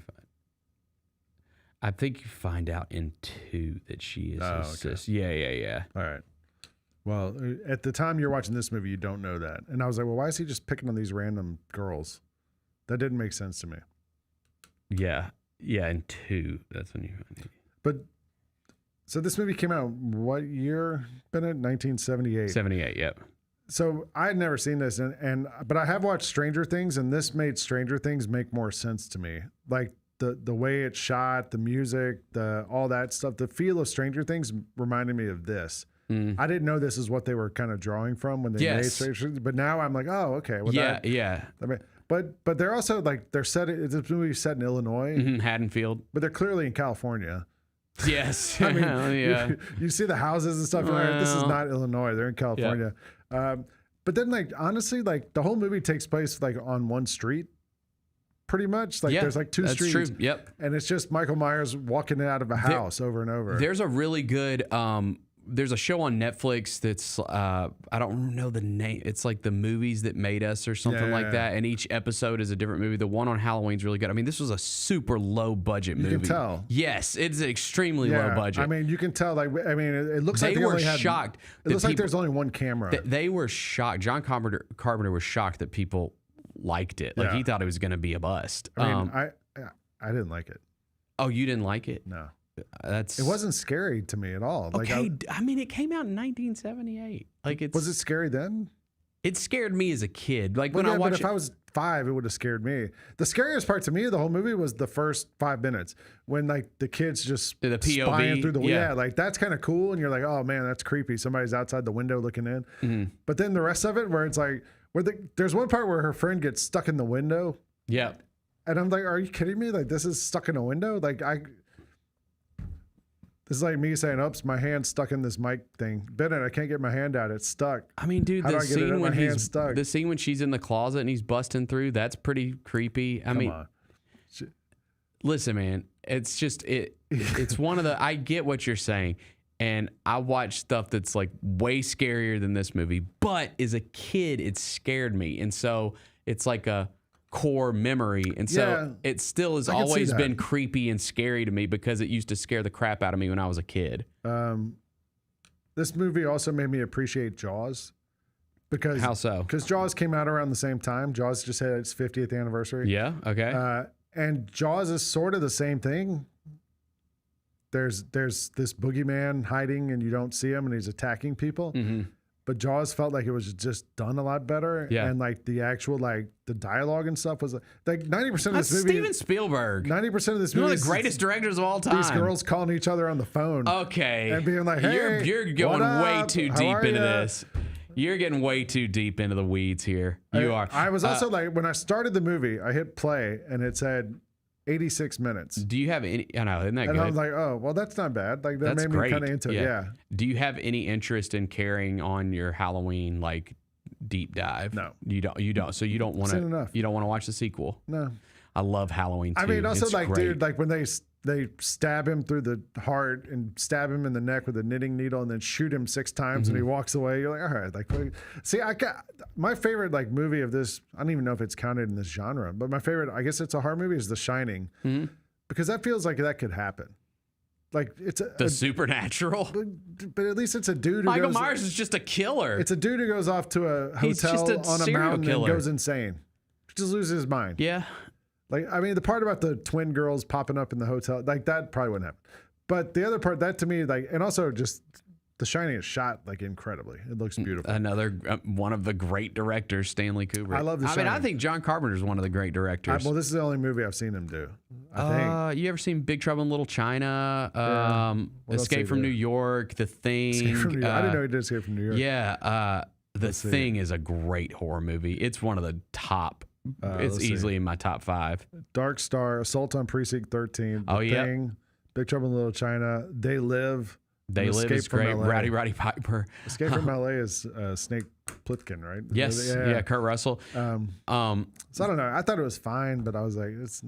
I think you find out in 2 that she is his sister. Yeah. All right. Well, at the time you're watching this movie, you don't know that. And I was like, well, why is he just picking on these random girls? That didn't make sense to me. Yeah, in 2, that's when you find it. But, so this movie came out, what year, Bennett? 1978. 78, yep. So I had never seen this, but I have watched Stranger Things, and this made Stranger Things make more sense to me. Like, the way it's shot, the music, all that stuff, the feel of Stranger Things reminded me of this. I didn't know this is what they were kind of drawing from when they made Stranger Things, but now I'm like, oh, okay. Well, yeah. But they're also like this movie set in Illinois, Haddonfield, but they're clearly in California. Yes, I mean, you see the houses and stuff. Well, this is not Illinois; they're in California. Yeah. But then, like, honestly, like the whole movie takes place like on one street. Pretty much, like there's like 2 streets. True. Yep. And it's just Michael Myers walking out of a house over and over. There's a really good there's a show on Netflix that's I don't know the name. It's like The Movies That Made Us or something like that. And each episode is a different movie. The one on Halloween's really good. I mean, this was a super low budget movie. You can tell. Yes, it's extremely low budget. I mean, you can tell. Like, I mean, it looks like they were only had, shocked. It looks like there's only one camera. They were shocked. John Carpenter was shocked that people liked it. Like he thought it was going to be a bust. I mean, I didn't like it. Oh, you didn't like it? No. It wasn't scary to me at all. Like, okay, I mean, it came out in 1978. Like, was it scary then? It scared me as a kid. Like when I watched but if I was 5, it would have scared me. The scariest part to me of the whole movie was the first 5 minutes when like the kids just the POV spying through the like that's kind of cool, and you're like, oh man, that's creepy. Somebody's outside the window looking in. Mm-hmm. But then the rest of it, where it's like, there's one part where her friend gets stuck in the window. Yeah. And I'm like, are you kidding me? Like, this is stuck in a window? Like, This is like me saying, "Oops, my hand's stuck in this mic thing. Bennett, I can't get my hand out. It's stuck." I mean, dude, How do the I get it scene out? when My hand's he's stuck. the scene when she's in the closet and he's busting through, that's pretty creepy. I mean, on. listen, man, it's just it's one of the I get what you're saying. And I watch stuff that's like way scarier than this movie, but as a kid, it scared me. And so it's like a core memory. And so it still has I can see always that. been creepy and scary to me because it used to scare the crap out of me when I was a kid. This movie also made me appreciate Jaws. Because How so? Because Jaws came out around the same time. Jaws just had its 50th anniversary. Yeah, okay. And Jaws is sort of the same thing. There's this boogeyman hiding and you don't see him and he's attacking people. Mm-hmm. But Jaws felt like it was just done a lot better. Yeah. And like the actual, like the dialogue and stuff was like 90% of That's this movie. Steven Spielberg. 90% of this movie. One of is the greatest directors of all time. These girls calling each other on the phone. Okay. And being like, hey, you're going what way up? too How deep are into ya?" this. You're getting way too deep into the weeds here. You are. I was also like, when I started the movie, I hit play and it said 86 minutes. Do you have any? I know, isn't that And good? I was like, oh, well, that's not bad. Like that That's made me great. kind of into it. Yeah. Do you have any interest in carrying on your Halloween like deep dive? No. You don't. You don't. So you don't want Seen enough. to. You don't want to watch the sequel. No. I love Halloween too. I mean, also It's like, great. dude, like when they stab him through the heart and stab him in the neck with a knitting needle and then shoot him 6 times and he walks away. You're like, all right, like, see, my favorite like movie of this. I don't even know if it's counted in this genre, but my favorite, I guess it's a horror movie, is The Shining, because that feels like that could happen. Like it's the supernatural. But at least it's a dude. Who Michael goes, Myers is just a killer. It's a dude who goes off to a He's just hotel a on a serial mountain killer. and goes insane. Just loses his mind. Yeah. Like, I mean, the part about the twin girls popping up in the hotel, like that probably wouldn't happen. But the other part, that to me, like, and also just The Shining is shot like incredibly. It looks beautiful. Another one of the great directors, Stanley Kubrick. I love The I mean, I Shining. think John Carpenter's one of the great directors. Well, this is the only movie I've seen him do. I think. You ever seen Big Trouble in Little China? What else Escape did from he New do? York, The Thing. Escape from New York. I didn't know he did Escape from New York. Yeah, The Let's see. Thing is a great horror movie. It's one of the top. It's let's see. easily in my top 5. Dark Star, Assault on Precinct 13, The Thing, Big Trouble in Little China, They Live. They and Live Escape is from great. LA. Rowdy Piper. Escape from LA is Snake Plissken, right? Yes, yeah, Kurt Russell. So I don't know. I thought it was fine, but I was like, it's.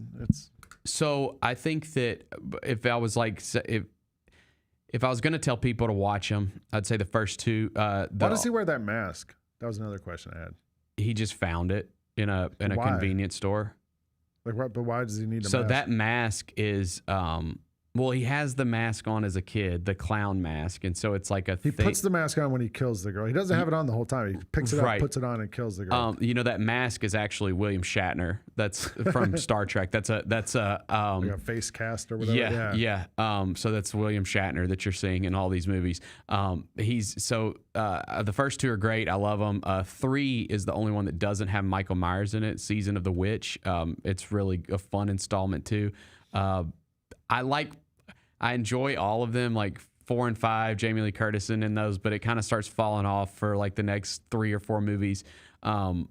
So I think that if I was like, if I was going to tell people to watch them, I'd say the first 2. Why does he wear that mask? That was another question I had. He just found it in a Why? convenience store. Like, what? But why does he need a So mask? that mask is, well, he has the mask on as a kid, the clown mask, and so it's like a. He puts the mask on when he kills the girl. He doesn't have it on the whole time. He picks it up, Right. puts it on, and kills the girl. You know that mask is actually William Shatner. That's from Star Trek. That's a like a face cast or whatever. Yeah. So that's William Shatner that you're seeing in all these movies. He's so the first 2 are great. I love them. 3 is the only one that doesn't have Michael Myers in it. Season of the Witch. It's really a fun installment too. I enjoy all of them, like 4 and 5, Jamie Lee Curtis in those, but it kind of starts falling off for like the next 3 or 4 movies.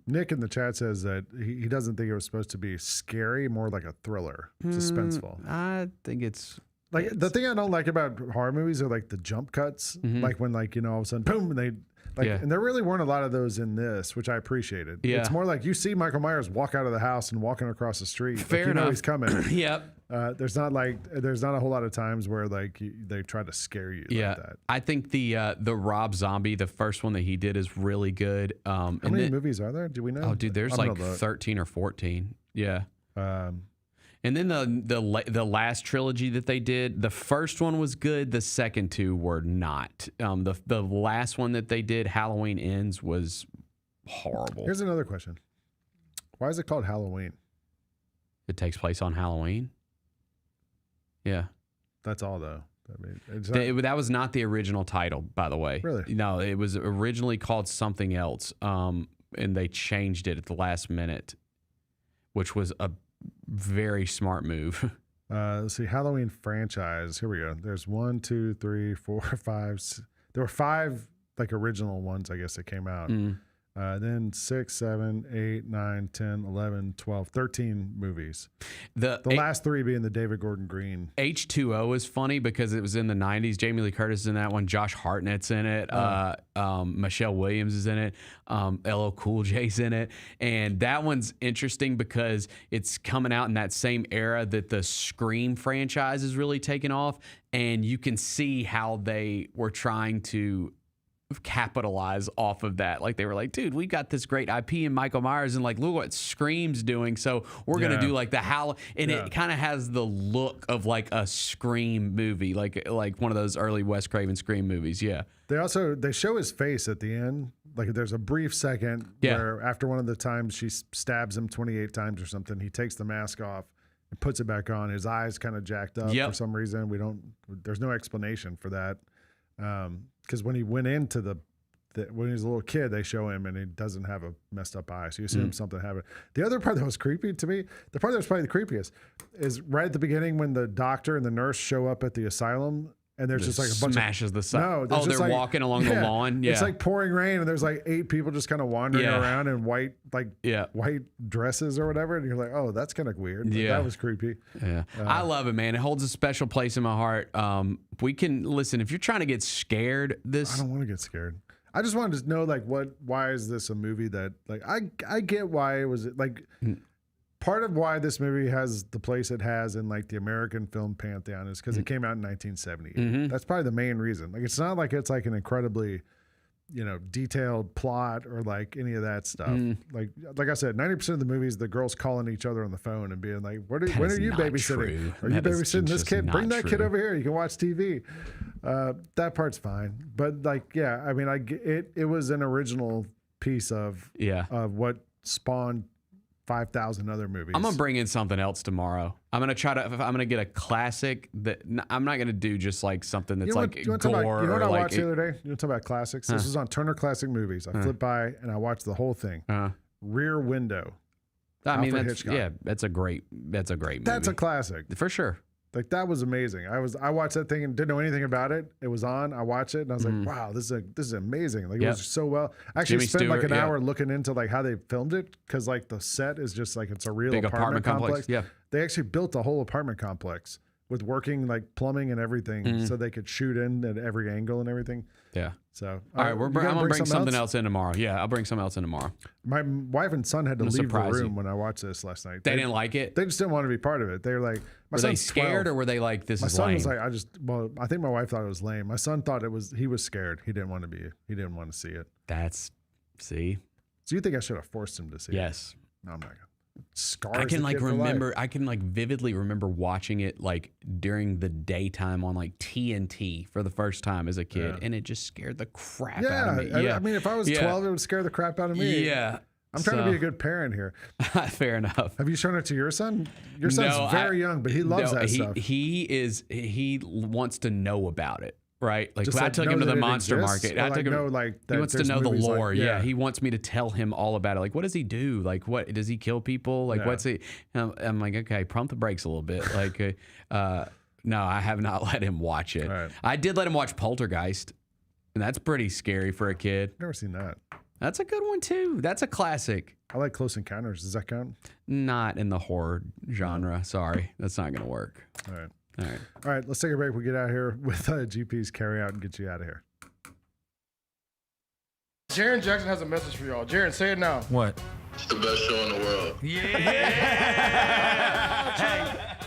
Nick in the chat says that he doesn't think it was supposed to be scary, more like a thriller, suspenseful. I think it's like the thing I don't like about horror movies are like the jump cuts, like when all of a sudden boom, and they and there really weren't a lot of those in this, which I appreciated. Yeah. It's more like you see Michael Myers walk out of the house and walking across the street. Fair you know enough. he's coming. Yep. There's not a whole lot of times where like they try to scare you like that. I think the Rob Zombie, the first one that he did, is really good. How many movies are there? Do we know? Oh, dude, there's I'm like gonna look. 13 or 14. Yeah. And then the last trilogy that they did, the first one was good. The second 2 were not. The last one that they did, Halloween Ends, was horrible. Here's another question. Why is it called Halloween? It takes place on Halloween. Yeah. That's all though. I mean, it's That was not the original title, by the way. Really? No, it was originally called something else, and they changed it at the last minute, which was a very smart move. Let's see, Halloween franchise. Here we go. There's 1, 2, 3, 4, 5. There were 5 like original ones, I guess, that came out. Then 6, 7, 8, 9, 10, 11, 12, 13 movies. The last 3 being the David Gordon Green. H2O is funny because it was in the 90s. Jamie Lee Curtis is in that one. Josh Hartnett's in it. Michelle Williams is in it. LL Cool J's in it. And that one's interesting because it's coming out in that same era that the Scream franchise is really taking off. And you can see how they were trying to capitalize off of that. Like they were like, dude, we got this great IP in Michael Myers, and like, look what Scream's doing. So we're gonna do like the Howl, and it kind of has the look of like a Scream movie, like one of those early Wes Craven Scream movies. Yeah. They show his face at the end. Like there's a brief second where after one of the times she stabs him 28 times or something, he takes the mask off and puts it back on. His eyes kind of jacked up for some reason. There's no explanation for that. Because when he went into when he was a little kid, they show him and he doesn't have a messed up eye. So you assume something happened. The other part that was creepy to me, the part that was probably the creepiest, is right at the beginning when the doctor and the nurse show up at the asylum. And there's just like a bunch smashes the side. No, they're like, walking along the lawn. Yeah, it's like pouring rain, and there's like 8 people just kind of wandering around in white dresses or whatever. And you're like, oh, that's kind of weird. But that was creepy. Yeah, I love it, man. It holds a special place in my heart. We can listen if you're trying to get scared. I don't want to get scared. I just wanted to know like why is this a movie that like I get why it was like. Part of why this movie has the place it has in like the American film pantheon is because it came out in 1978. That's probably the main reason. Like, it's not like it's like an incredibly, detailed plot or like any of that stuff. Like I said, 90% of the movies, the girls calling each other on the phone and being like, when are you babysitting? Are you babysitting this kid? Bring that kid over here. You can watch TV. That part's fine. But like, yeah, I mean, it was an original piece of what spawned 5,000 other movies. I'm gonna bring in something else tomorrow. I'm gonna get a classic that I'm not gonna do just like something that's gore. You know what I watched the other day? You want to talk about classics? This was on Turner Classic Movies. I flipped by and I watched the whole thing. Rear Window. I mean, that's a great movie. That's a classic for sure. Like, that was amazing. I watched that thing and didn't know anything about it. It was on. I watched it and I was like, wow, this is amazing. Like, it was so well. I actually spent like an hour looking into like how they filmed it, because like the set is just like, it's a real big apartment complex. Yeah. They actually built a whole apartment complex with working like plumbing and everything, so they could shoot in at every angle and everything. Yeah. So all right, I'm gonna bring something else in tomorrow. Yeah, I'll bring something else in tomorrow. My wife and son had to leave the room when I watched this last night. They didn't like it. They just didn't want to be part of it. They were like, were they scared 12. Or were they like, this is lame? My son was like, I think my wife thought it was lame. My son thought he was scared. He didn't want to see it. See. So you think I should have forced him to see it? Yes. No, I'm not gonna. Scars I can like remember. I can like vividly remember watching it like during the daytime on like TNT for the first time as a kid, and it just scared the crap out of me. I mean, if I was 12, it would scare the crap out of me. Yeah. I'm trying to be a good parent here. Fair enough. Have you shown it to your son? Your son's very young, but he loves that stuff. He wants to know about it. Right, like I took him to the monster market. I took him. He wants to know the lore. Yeah, he wants me to tell him all about it. Like, what does he do? Like, what does he kill people? Like, what's he? I'm like, okay, pump the brakes a little bit. Like, no, I have not let him watch it. Right. I did let him watch Poltergeist, and that's pretty scary for a kid. Never seen that. That's a good one too. That's a classic. I like Close Encounters. Does that count? Not in the horror genre. Sorry, that's not gonna work. All right, let's take a break. We'll get out of here with GP's carry out and get you out of here. Jaron Jackson has a message for y'all. Jaron, say it now. What? It's the best show in the world.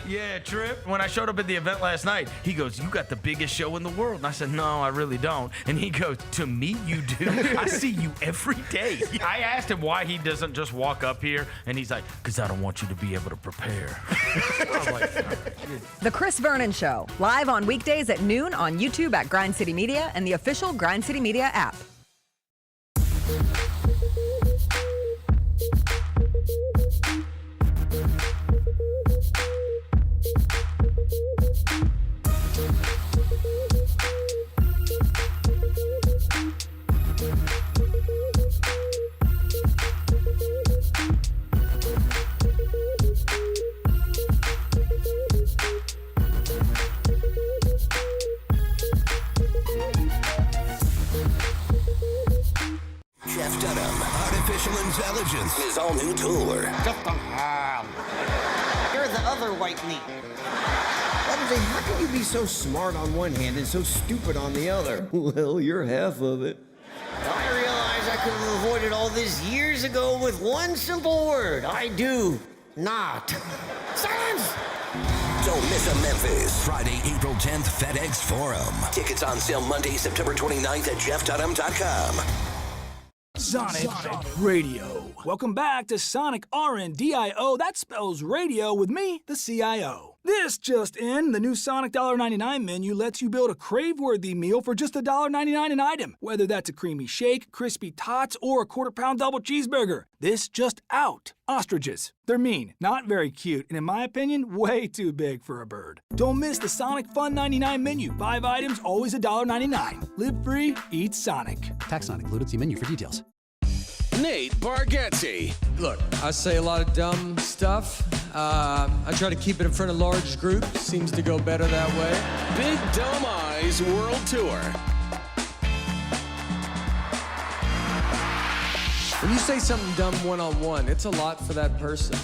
Yeah, Trip. When I showed up at the event last night, he goes, "You got the biggest show in the world." And I said, "No, I really don't." And he goes, "To me, you do. I see you every day." I asked him why he doesn't just walk up here, and he's like, "Because I don't want you to be able to prepare." I was like, The Chris Vernon Show, live on weekdays at noon on YouTube at Grind City Media and the official Grind City Media app. Jeff intelligence. His all-new tour. Just a ham. You're the other white meat. MJ, how can you be so smart on one hand and so stupid on the other? Well, you're half of it. I realize I could have avoided all this years ago with one simple word. I do not. Silence! Don't miss a Memphis. Friday, April 10th, FedEx Forum. Tickets on sale Monday, September 29th at jefftudham.com. Sonic Radio. Welcome back to Sonic RNDIO. That spells radio with me, the CIO. This just in, the new Sonic $1.99 menu lets you build a crave-worthy meal for just $1.99 an item. Whether that's a creamy shake, crispy tots, or a quarter-pound double cheeseburger. This just out. Ostriches. They're mean, not very cute, and in my opinion, way too big for a bird. Don't miss the Sonic Fun 99 menu. 5 items, always $1.99. Live free, eat Sonic. Tax not included. See menu for details. Nate Bargatze. Look, I say a lot of dumb stuff. I try to keep it in front of large groups. Seems to go better that way. Big Dumb Eyes World Tour. When you say something dumb one-on-one, it's a lot for that person.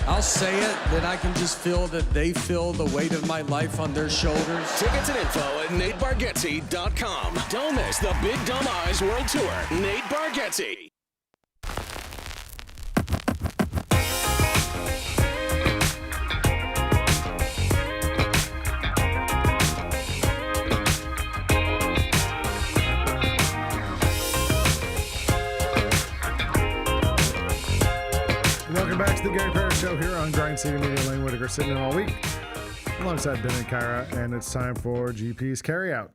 I'll say it, then I can just feel that they feel the weight of my life on their shoulders. Tickets and info at natebargatze.com. Don't miss the Big Dumb Eyes World Tour. Nate Bargatze. Welcome back to the Gary Parrish Show here on Grind City Media. Lane Whitaker sitting in all week alongside Ben and Kyra, and it's time for GP's Carryout.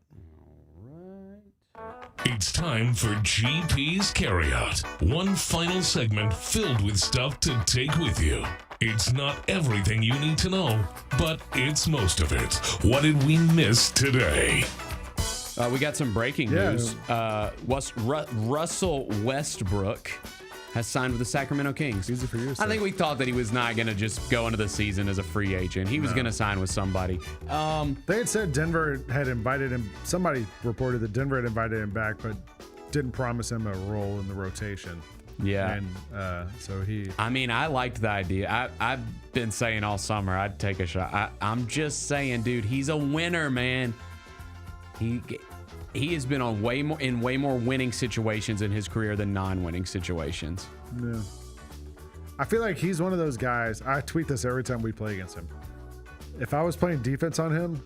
It's time for GP's Carryout. One final segment filled with stuff to take with you. It's not everything you need to know, but it's most of it. What did we miss today? We got some breaking news. Russell Westbrook has signed with the Sacramento Kings. Easy for you. I think we thought that he was not going to just go into the season as a free agent. He was going to sign with somebody. They had said Denver had invited him. Somebody reported that Denver had invited him back, but didn't promise him a role in the rotation. Yeah. And so he... I mean, I liked the idea. I've been saying all summer I'd take a shot. I'm just saying, dude, he's a winner, man. He has been on way more winning situations in his career than non-winning situations. Yeah. I feel like he's one of those guys. I tweet this every time we play against him. If I was playing defense on him,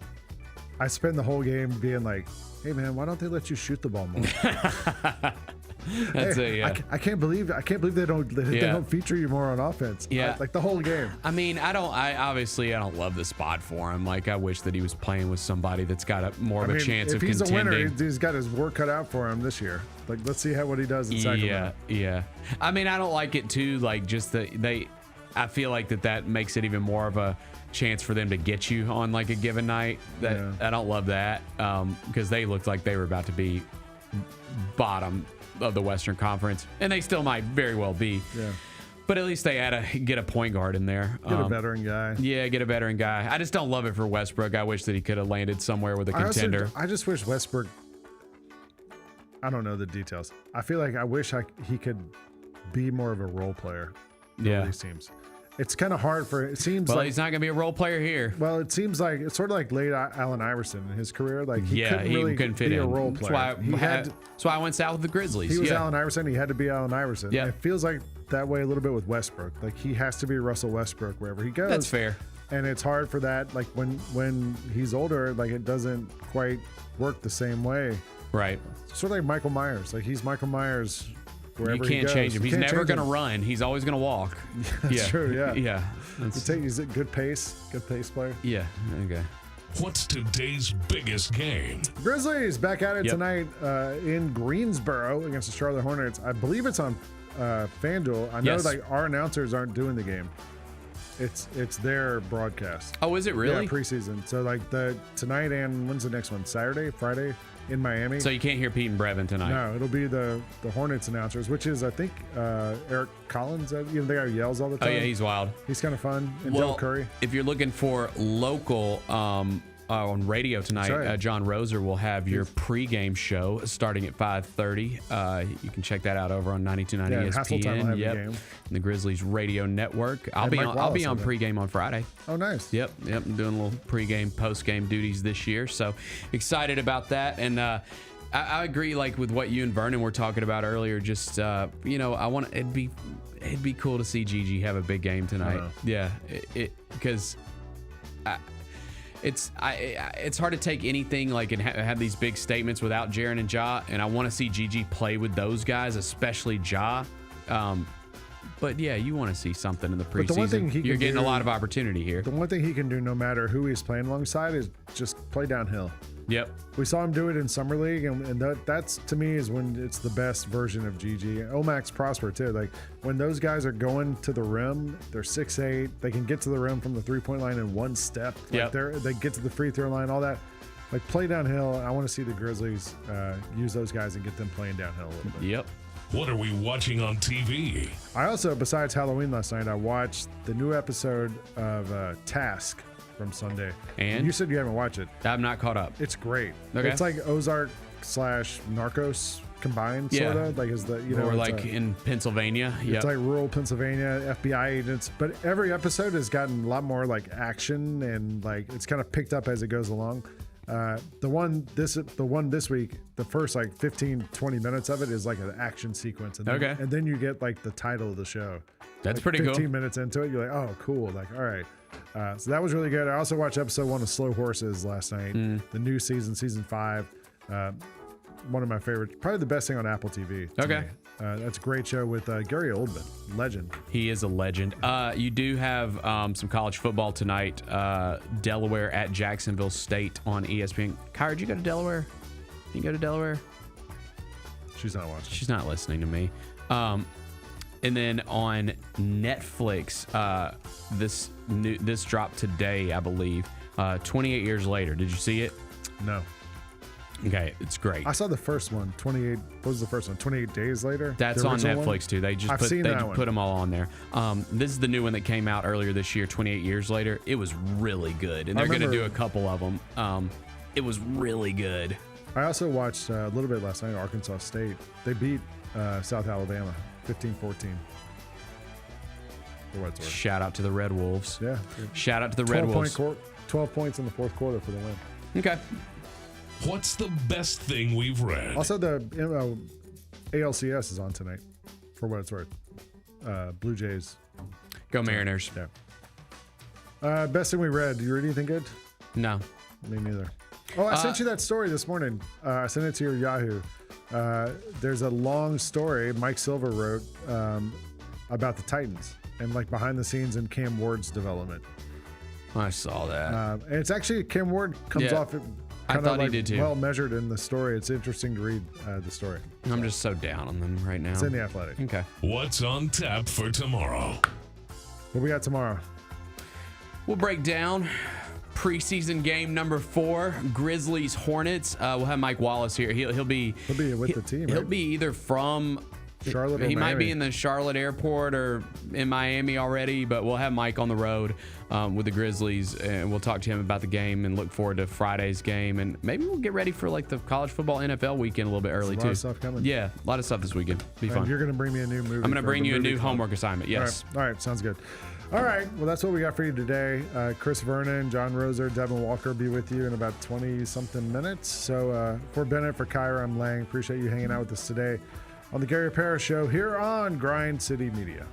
I spend the whole game being like, "Hey man, why don't they let you shoot the ball more?" That's I can't believe they don't feature you more on offense. Yeah, like the whole game. I mean, I don't love the spot for him. Like, I wish that he was playing with somebody that's got more of a chance of contending. If he's a winner, he's got his work cut out for him this year. Like, let's see what he does in Sacramento. Yeah. I mean, I don't like it too. Like, just I feel like that makes it even more of a chance for them to get you on like a given night. I don't love that because they looked like they were about to be bottom of the Western Conference, and they still might very well be. Yeah. But at least they had to get a point guard in there. Get a veteran guy. Yeah, get a veteran guy. I just don't love it for Westbrook. I wish that he could have landed somewhere with a contender. I just wish Westbrook, I don't know the details. I feel like I wish he could be more of a role player. Yeah. These teams. It's kind of hard for it seems well, like he's not going to be a role player here. Well, it seems like it's sort of like late Allen Iverson in his career. Like he couldn't fit be in. a role player. That's why I went south with the Grizzlies. He was Allen Iverson. He had to be Allen Iverson. Yeah. It feels like that way a little bit with Westbrook. Like he has to be Russell Westbrook wherever he goes. That's fair. And it's hard for that. Like when he's older, like it doesn't quite work the same way. Right. Sort of like Michael Myers. Like he's Michael Myers. You can't change him. He's never going to run. He's always going to walk. That's true, yeah. Yeah. He's a good pace player. Yeah, okay. What's today's biggest game? Grizzlies back at it tonight in Greensboro against the Charlotte Hornets. I believe it's on FanDuel. I know like our announcers aren't doing the game. It's their broadcast. Oh, is it really? Yeah, preseason. So like tonight and when's the next one? Saturday, Friday? In Miami. So you can't hear Pete and Brevin tonight? No, it'll be the Hornets announcers, which is, I think, Eric Collins. The guy who yells all the time. Oh, yeah, he's wild. He's kind of fun. And well, Joe Curry. If you're looking for local on radio tonight. right. John Roser will have your pregame show starting at 5:30. You can check that out over on 92.9 Yeah, Hasseltine will have ESPN. the Yep, game. the Grizzlies radio network. I'll And be Mike on. I'll be Wallace on pregame on Friday. Oh, nice. Yep. I'm doing a little pregame, postgame duties this year. So excited about that. And I agree, like with what you and Vernon were talking about earlier. Just I want it'd be cool to see Gigi have a big game tonight. Yeah, because it's hard to take anything like and have these big statements without Jaren and Ja, and I want to see Gigi play with those guys, especially Ja. But yeah, you want to see something in the preseason. But the one thing You're getting a lot of opportunity here. The one thing he can do, no matter who he's playing alongside, is just play downhill. Yep. We saw him do it in summer league, and that's to me is when it's the best version of Gigi. Omax Prosper too. Like when those guys are going to the rim, they're 6'8". They can get to the rim from the 3-point line in one step. Like they get to the free throw line, all that. Like play downhill. I want to see the Grizzlies use those guys and get them playing downhill a little bit. Yep. What are we watching on TV? I also, besides Halloween last night, I watched the new episode of Task from Sunday. And you said you haven't watched it. I'm not caught up. It's great. Okay. It's like Ozark / Narcos combined, Yeah. sort of. Like is the or like in Pennsylvania. It's like rural Pennsylvania, FBI agents. But every episode has gotten a lot more like action and like it's kind of picked up as it goes along. The one this week, the first like 15-20 minutes of it is like an action sequence, and then you get like the title of the show. That's like pretty cool. 15 minutes into it, you're like, oh, cool. Like, all right. So that was really good. I also watched episode 1 of Slow Horses last night. The new season 5. One of my favorites, probably the best thing on Apple TV. Okay. That's a great show with Gary Oldman, legend. He is a legend. You do have some college football tonight. Delaware at Jacksonville State on ESPN. Kyra, did you go to Delaware? You go to Delaware? She's not watching. She's not listening to me. And then on Netflix, this dropped today, I believe. 28 years later. Did you see it? No. Okay, it's great. I saw the first one. 28. What was the first one? 28 Days Later. That's on Netflix too. They just put them all on there. This is the new one that came out earlier this year. 28 years later. It was really good, and they're going to do a couple of them. It was really good. I also watched a little bit last night. Arkansas State. They beat South Alabama 15-14. Shout out to the Red Wolves. Yeah. Shout out to the Red Wolves. 12 points in the fourth quarter for the win. Okay. What's the best thing we've read? Also, the ALCS is on tonight, for what it's worth. Blue Jays. Go Mariners. Yeah. Best thing we read. You read anything good? No. Me neither. Oh, I sent you that story this morning. I sent it to your Yahoo. There's a long story Mike Silver wrote about the Titans and like behind the scenes in Cam Ward's development. I saw that. And it's actually Cam Ward comes off it. I thought he did too. Well measured in the story. It's interesting to read the story. I'm just so down on them right now. It's in The Athletic. Okay. What's on tap for tomorrow? What we got tomorrow? We'll break down preseason game number 4, Grizzlies Hornets. We'll have Mike Wallace here. He'll be with the team. He'll right? be either from Charlotte or he might be Miami. in the Charlotte airport or in Miami already, but we'll have Mike on the road with the Grizzlies, and we'll talk to him about the game and look forward to Friday's game, and maybe we'll get ready for like the college football NFL weekend a little bit early There's a too. lot of stuff coming. Yeah, a lot of stuff this weekend. Be fun. And you're going to bring me a new movie. I'm going to for bring the you a movie new club. homework assignment. Yes. All right. Sounds good. All right. Well, that's what we got for you today. Chris Vernon, John Roser, Devin Walker will be with you in about 20-something minutes. So for Bennett, for Kyra, I'm Lang. Appreciate you hanging out with us today on the Gary Parrish Show here on Grind City Media.